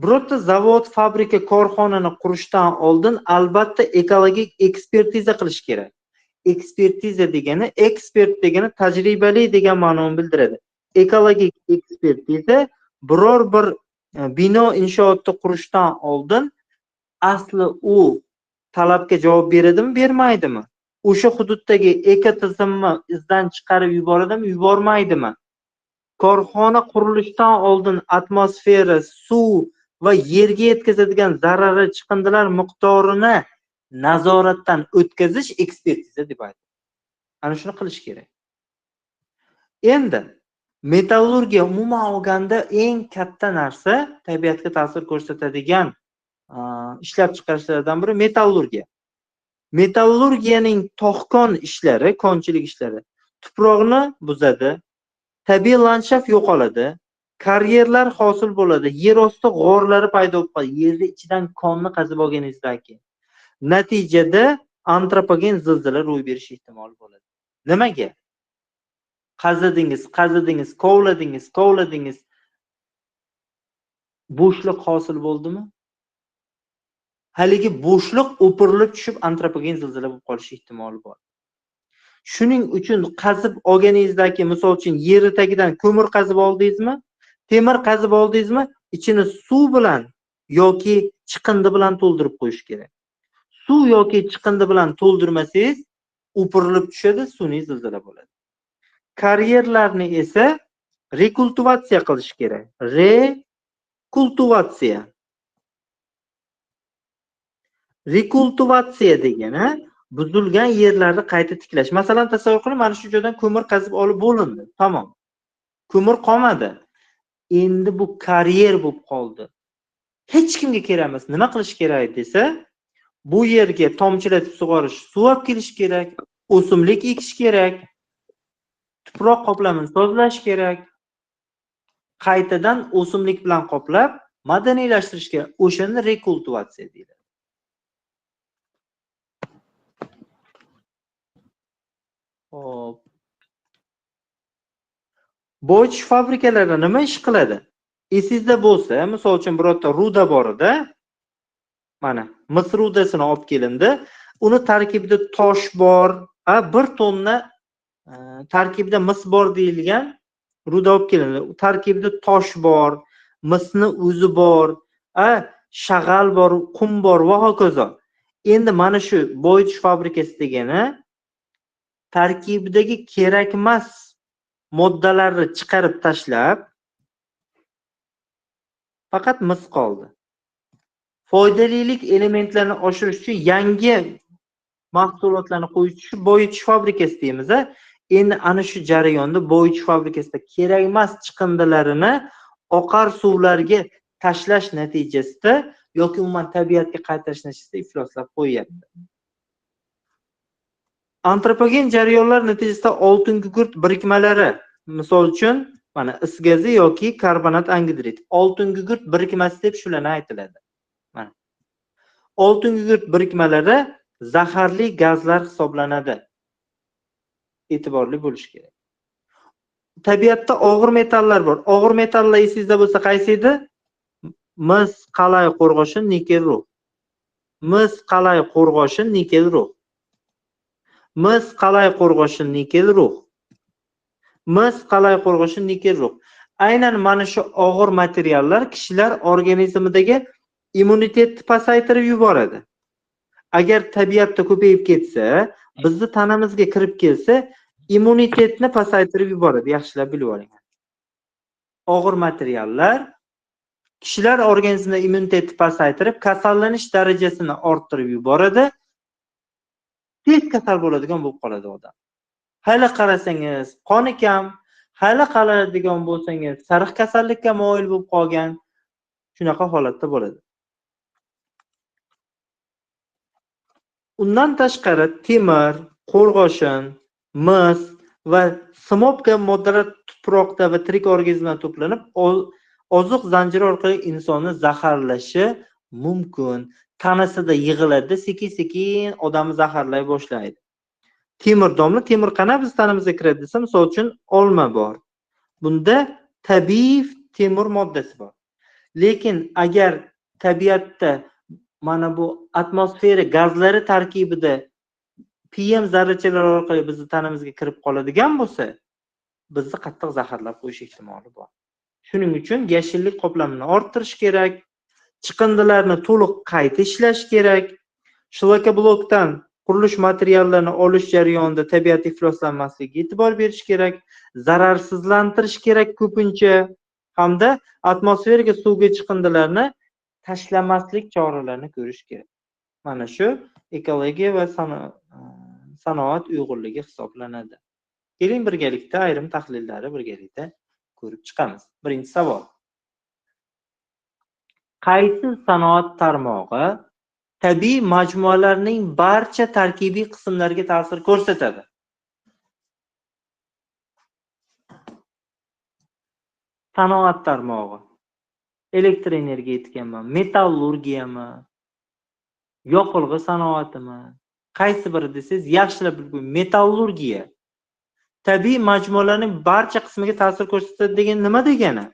Birorta zavod, fabrika, korxonani qurishdan oldin albatta ekologik ekspertiza qilish kerak. Ekspertiza degani, ekspert degani tajribali degan ma'noni bildiradi. Ekologik ekspertiza biror bir bino inshootni qurishdan oldin asli u talabga javob beradimi, bermaydimi? O'sha hududdagi ekotizimni izdan chiqarib yuboradimi, yubormaydimi? Korxona qurilishdan oldin atmosfera, suv va yerga yetkazadigan zararli chiqindilar miqdorini nazoratdan o'tkazish ekspertiza deb aytadi. Ana shuni qilish kerak. Endi metallurgiya umuman olganda eng katta narsa, tabiatga ta'sir ko'rsatadigan ishlab chiqarishlardan biri metallurgiya. Metallurgiyaning to'xkon ishlari, konchilik ishlari tuproqni buzadi, tabiiy landshaft yo'qoladi, karyerlar hosil bo'ladi, yer osti g'orlari paydo bo'lib qoladi, yerni ichidan konni qazib olganingizdan keyin. Natijada antropogen zilzila ro'y berish ehtimoli bo'ladi. Nimaga? Qazidingiz, kovladingiz. Bo'shliq hosil bo'ldimi? Haligi bo'shliq o'pirilib tushib antropogen zilzila bo'lib qolish ehtimoli bor. Shuning uchun qazib olganingizdagi, misol uchun yer tagidan ko'mir qazib oldingizmi, temir qazib oldingizmi, ichini suv bilan yoki chiqindi bilan to'ldirib qo'yish kerak. Suv yoki chiqindi bilan to'ldirmasangiz, o'pirilib tushadi, sun'iy zilzila bo'ladi. Karyerlarni esa rekultivatsiya qilish kerak. Rekultivatsiya degani buzilgan yerlarni qayta tiklash. Masalan, tasavvur qiling, mana shu joydan ko'mir qazib olib bo'lindi. Tamom. Ko'mir qolmadi. Endi bu karyer bo'lib qoldi. Hech kimga kerak emas. Nima qilish kerak desa, bu yerga tomchilatib sug'orish, suv olib kelish kerak, o'simlik ekish kerak, tuproq qoplamini tozalash kerak. Qaytadan o'simlik bilan qoplab, madaniylashtirish kerak. O'shani rekultivatsiya deyiladi. Hop. Boyitish fabrikalari nima ish qiladi? Esingizda bo'lsa, misol uchun birorta ruda bor edi. Mana, mis rudasini olib kelindi. Uni tarkibida tosh bor, 1 tonna tarkibida mis bor deyilgan ruda olib kelindi. Tarkibida tosh bor, misni o'zi bor, shag'al bor, qum bor va hokazo. Endi mana shu boyitish fabrikasi degani tarkibidagi kerakmas moddalarni chiqarib tashlab, faqat mis qoldi. Foydalilik elementlarini oshirish uchun yangi mahsulotlarni qo'yish uchun boyitish fabrikasi deymiz. Endi ana shu jarayonda boyitish fabrikasida kerakmas chiqindilarini oqar suvlarga tashlash natijasida yoki umuman tabiatga qaytarish natijasida ifloslab qo'yapti. Antropogen jarayonlar natijasida oltin gugurt birikmalari, misol uchun mana is gazi yoki karbonat angidrid, oltin gugurt birikmasi deb shularni aytiladi. Mana oltin gugurt birikmalari zaharli gazlar hisoblanadi. E'tiborli bo'lish kerak. Tabiatda og'ir metallar bor. Og'ir metallar esingizda bo'lsa qaysi edi? Mis, qalay, qo'rg'oshin, nikel, rux. Mis, qalay, qo'rg'oshin, nikel, rux. Mis, qalay, qo'rg'oshin, nikel, rux. Mis, qalay, qo'rg'oshin, nikel, rux. Aynan mana shu og'ir materiallar kishilar organizmidagi immunitetni pasaytirib yuboradi. Agar tabiatda ko'payib ketsa, bizni tanamizga kirib kelsa, immunitetni pasaytirib yuboradi. Yaxshilab bilib oling. Og'ir materiallar kishilar organizmida immunitetni pasaytirib, kasallanish darajasini orttirib yuboradi. Tez kasal bo'ladigan bo'lib qoladi odam. Hali qarasangiz, qoni kam, hali qaraydigan bo'lsangiz, sariq kasallikka moyil bo'lib qolgan, shunaqa holatda bo'ladi. Undan tashqari temir, qo'rg'oshin, mis va simobga moddalar tuproqda va tirik organizmda to'planib, oziq zanjiri orqali insonni zaharlashi mumkin. Tanasida yig'iladi, sekin-sekin odamni zaharlay boshlaydi. Temir domla, temir qana biz tanamizga kiradi desa, misol uchun olma bor. Bunda tabiiy temir moddasi bor. Lekin agar tabiatda mana bu atmosfera gazlari tarkibida PM zarrachalari orqali bizni tanamizga kirib qoladigan bo'lsa, bizni qattiq zaharlab qo'yish ehtimoli bor. Shuning uchun yashillik qoplamini orttirish kerak, chiqindilarni to'liq qayta ishlash kerak, shlakablokdan qurilish materiallarini olish jarayonida tabiat ifloslanmasligiga e'tibor berish kerak, zararsizlantirish kerak ko'pincha, hamda atmosferaga suvga chiqindilarni tashlamaslik choralarini ko'rish kerak. Mana shu ekologiya va sanoat uyg'unligi hisoblanadi. Keling birgalikda ayrim tahlillarni birgalikda ko'rib chiqamiz. Birinchi savol. Qaysi sanoat tarmog'i tabiiy majmualarning barcha tarkibiy qismlariga ta'sir ko'rsatadi? Sanoat tarmog'i. Elektr energetikami, metallurgiyami, yoqilg'i sanoatimi? Qaysi biri desangiz, yaxshilab bilib, metallurgiya. Tabiiy majmualarning barcha qismiga ta'sir ko'rsatadi degan nima degani?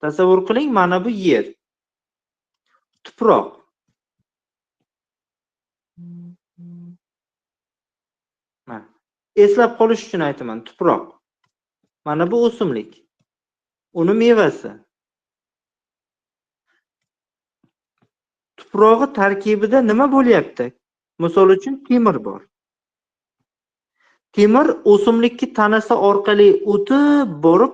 Tasavvur qiling, mana bu yer. Tuproq. Eslab qolish uchun aytaman, tuproq. Mana bu o'simlik. Uni mevasi. Tuprog'i tarkibida nima bo'lyapti? Misol uchun temir bor. Temir o'simlikning tanasi orqali o'tib borib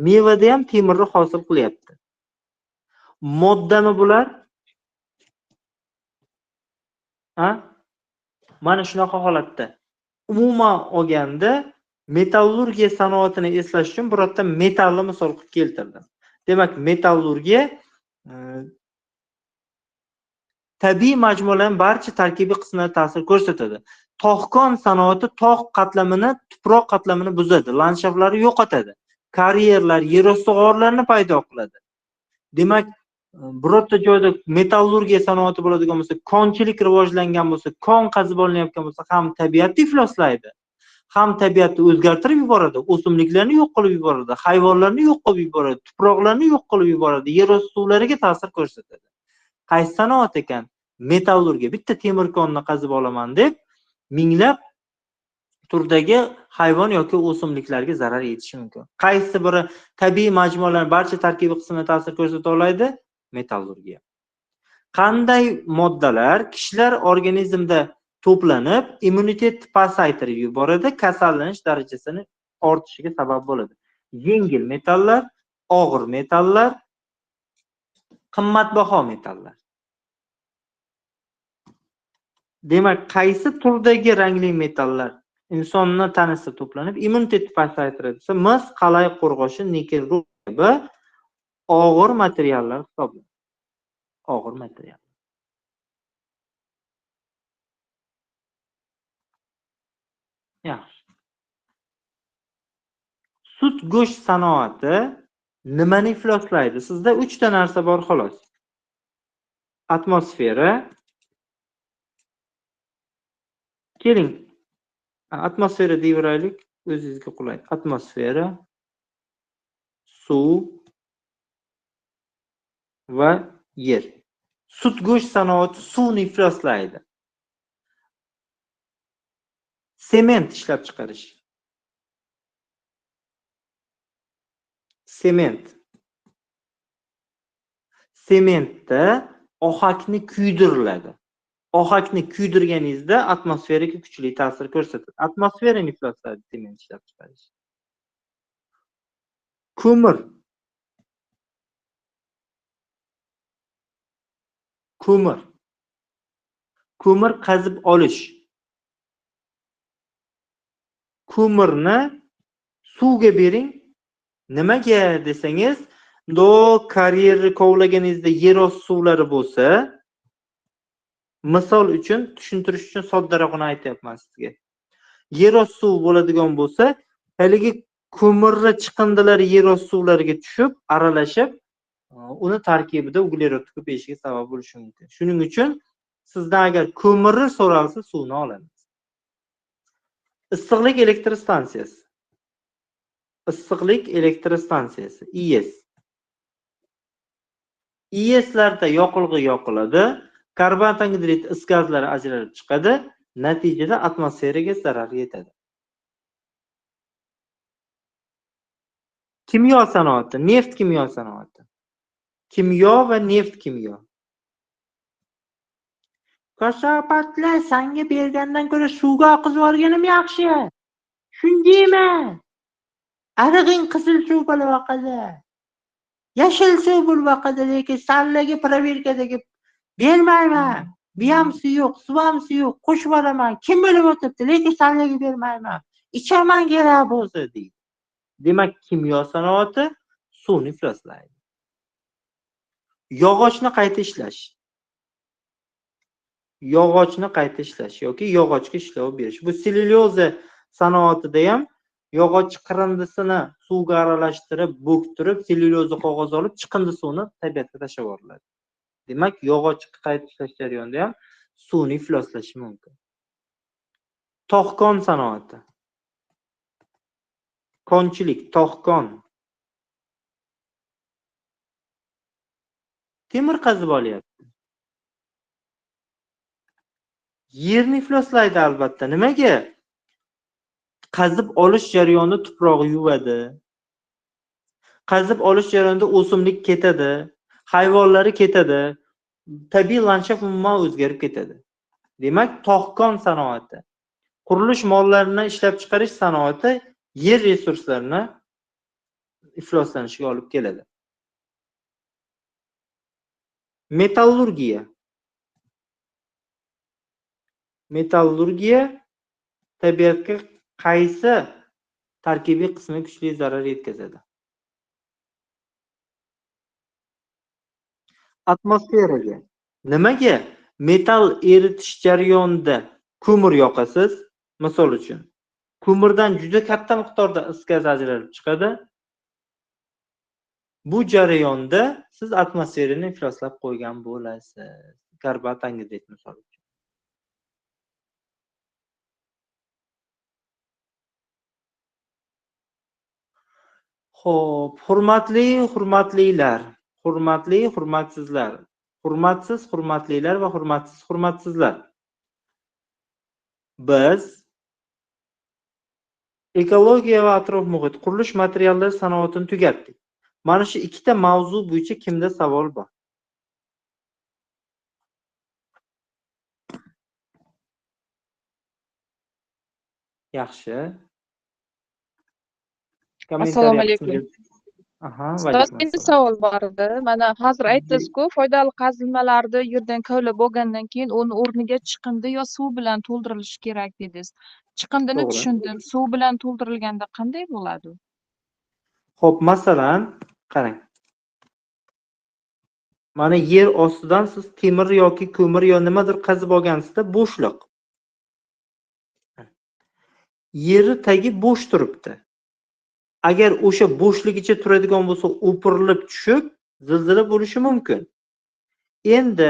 mevada ham temirni hosil qilyapti. Moddami bular? Mana shunaqa holatda. Umuman olganda metallurgiya sanoatini eslash uchun bir yerda metallni misol qilib keltirdim. Demak, metallurgiya tabiiy majmualarning barcha tarkibiy qismlariga ta'sir ko'rsatadi. Tog'kon sanoati tog' qatlamini, tuproq qatlamini buzadi, landshaftlarni yo'qotadi. Karyerlar, yerosti g'orlarini paydo qiladi. Demak, birorta joyda metallurgiya sanoati bo'ladigan bo'lsa, konchilik rivojlangan bo'lsa, kon qazib olinayotgan bo'lsa, ham tabiatni ifloslaydi, ham tabiatni o'zgartirib yuboradi, o'simliklarni yo'q qilib yuboradi, hayvonlarni yo'q qilib yuboradi, tuproqlarni yo'q qilib yuboradi, yer osti suvlariga ta'sir ko'rsatadi. Qaysi sanoat ekan? Metallurgiya. Bitta temir konni qazib olaman deb minglab turdagi hayvon yoki o'simliklarga zarar yetishi mumkin. Qaysi biri tabiiy majmualarning barcha tarkibiy qismiga ta'sir ko'rsata oladi? Metallurgiya. Qanday moddalar kishilar organizmda to'planib, immunitetni pasaytirib yuboradi, kasallanish darajasini ortishiga sabab bo'ladi? Yengil metallar, og'ir metallar, qimmatbaho metallar. Demak, qaysi turdagi rangli metallar insonni tanasida to'planib immunitetni pasaytiradi desa, mis, qalay, qo'rg'oshin, nikel, rud kabi og'ir materiallar hisoblanadi. Og'ir material. Yaxshi. Sut go'sht sanoati nimani ifloslaydi? Sizda 3 ta narsa bor xolos. Atmosfera. Keling. Atmosfera deyveraylik, o'zingizga qulay. Atmosfera, suv va yer. Sut go'sht sanoati suvni ifloslaydi. Sement ishlab chiqarish. Sement. Sementda ohakni kuydiriladi. Ohakni kuydirganingizda atmosferaga kuchli ta'sir ko'rsatadi. Atmosferani ifloslaydi sement ishlab chiqarish. Ko'mir. Ko'mir qazib olish. Ko'mirni suvga bering. Nimaga desangiz, karyerni kovlaganingizda yer osti suvlari bo'lsa, misol uchun tushuntirish uchun soddarog'ini aytyapman sizga. Yer osti suvi bo'ladigan bo'lsa, haligi ko'mirni chiqindilari yer osti suvlariga tushib, aralashib, uni tarkibida uglerod ko'payishiga sabab bo'lishi mumkin. Shuning uchun sizdan agar ko'mirni so'ralsa, suvni olamiz. Issiqlik elektr stansiyasi. Issiqlik elektr stansiyasi, IES. IESlarda yoqilg'i yoqiladi, karbon angidrid is gazlari ajralib chiqadi, natijada atmosferaga zarar yetadi. Kimyo sanoati, neft kimyo sanoati. Kimyo va neft kimyo. Kasopatlar sanga bergandan ko'ra suvga oqizib olganim yaxshi. Shundaymi? Arig'ing qizil suv bo'lib oqadi. Yashil suv bo'lmaqada, lekin sallaga proverkadagi bermayman. Bu ham suv yo'q, suv ham suv yo'q, qo'shib olaman. Kim bilib o'tibdi, lekin sallaga bermayman. Ichaman kerak bo'lsa deydi. Demak, kimyo sanoati suvni ifloslaydi. Yog'ochni qayta ishlash. Yog'ochni qayta ishlash yoki yog'ochga ishlov berish. Bu sellyuloza sanoatida ham yog'och qirindisini suvga aralashtirib, bo'ktirib, sellyuloza qog'oz olib, chiqindi suvni tabiatga tashlab yuboriladi. Demak, yog'ochni qayta ishlash jarayonida ham suvni ifloslashi mumkin. Tog'kon sanoati. Konchilik, tog'kon. Temir qazib olyapti. Yerni ifloslaydi albatta. Nimaga? Qazib olish jarayonida tuprog'i yuvadi. Qazib olish jarayonida o'simlik ketadi, hayvonlari ketadi, tabiiy landshaft umuman o'zgarib ketadi. Demak, tog'kon sanoati, qurilish mollarini ishlab chiqarish sanoati yer resurslarini ifloslanishiga olib keladi. Metallurgiya. Metallurgiya tabiatga qaysi tarkibiy qismi kuchli zarar yetkazadi? Atmosferaga. Nimaga metall eritish jarayonida ko'mir yoqasiz? Misol uchun, ko'mirdan juda katta miqdorda is gaz ajralib chiqadi. Bu jarayonda siz atmosferani ifloslab qo'ygan bo'lasiz. Karbonat angidrid misol uchun. Xo'p, hurmatlilar, hurmatli hurmatsizlar, hurmatsiz hurmatlilar va hurmatsiz hurmatsizlar. Biz ekologiya va atrof muhit, qurilish materiallari sanoatini tugatdik. Mana shu ikkita mavzu bo'yicha kimda savol bor? Yaxshi. Assalomu alaykum. Aha, Ustoz, endi savol bor edi. Mana hozir aytdingiz-ku, foydali qazilmalarni yerdan kovlab olgandan keyin uni o'rniga chiqindi yo suv bilan to'ldirilishi kerak dedingiz. Chiqindini To'g'ri. tushundim. Suv bilan to'ldirilganda qanday bo'ladi? Xo'p, masalan, qarang. Mana yer ostidan siz temir yoki ko'mir yo nimadir qazib olgansizda bo'shliq. Yeri tagi bo'sh turibdi. Agar o'sha bo'shligicha turadigan bo'lsa, o'pirilib tushib, zilzila bo'lishi mumkin. Endi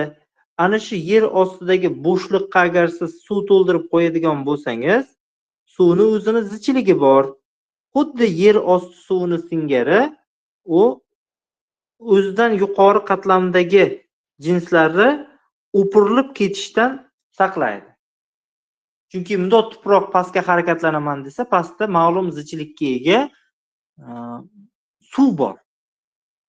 ana shu yer ostidagi bo'shliqqa agar siz suv to'ldirib qo'yadigan bo'lsangiz, suvni o'zini zichiligi bor. Xuddi yer osti suvini singari u o'zidan yuqori qatlamdagi jinslari o'pirilib ketishdan saqlaydi. Chunki bundoq tuproq pastga harakatlanaman desa, pastda ma'lum zichlikka ega suv bor.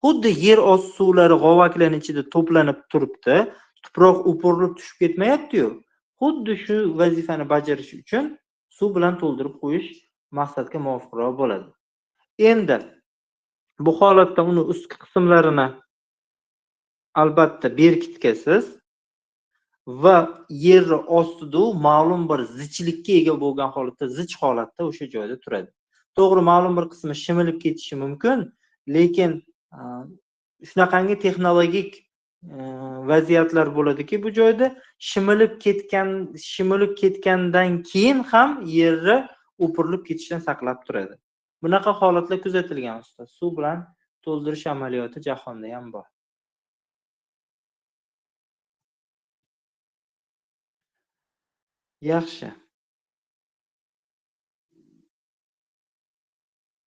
Xuddi yer osti suvlari g'ovaklarning ichida to'planib turibdi, tuproq o'pirilib tushib ketmayapti-yu. Xuddi shu vazifani bajarish uchun suv bilan to'ldirib qo'yish maqsadga muvofiqroq bo'ladi. Endi bu holatda uni ustki qismlarini albatta berkitkasiz va yer ostida ma'lum bir zichlikka ega bo'lgan holatda, zich holatda o'sha joyda turadi. To'g'ri, ma'lum bir qismi shimilib ketishi mumkin, lekin shunaqangi texnologik vaziyatlar bo'ladiki, bu joyda shimilib ketgandan keyin ham yerni o'pirilib ketishdan saqlab turadi. Bunaqa holatlar kuzatilgan ustoz. Suv bilan to'ldirish amaliyoti jahonda ham bor. Yaxshi.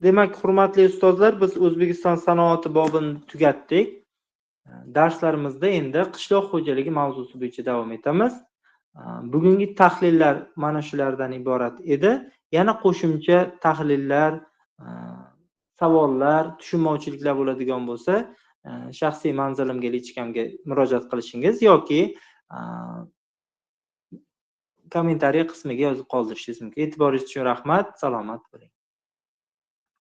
Demak, hurmatli ustozlar, biz O'zbekiston sanoati bobini tugatdik. Darslarimizda endi qishloq xo'jaligi mavzusi bo'yicha davom etamiz. Bugungi tahlillar mana shulardan iborat edi. Yana qo'shimcha tahlillar, savollar, tushunmovchiliklar bo'ladigan bo'lsa, shaxsiy manzilimga, lichkamga murojaat qilishingiz yoki kommentariy qismiga yozib qoldirishingiz mumkin. E'tiboringiz uchun rahmat. Salomat bo'ling.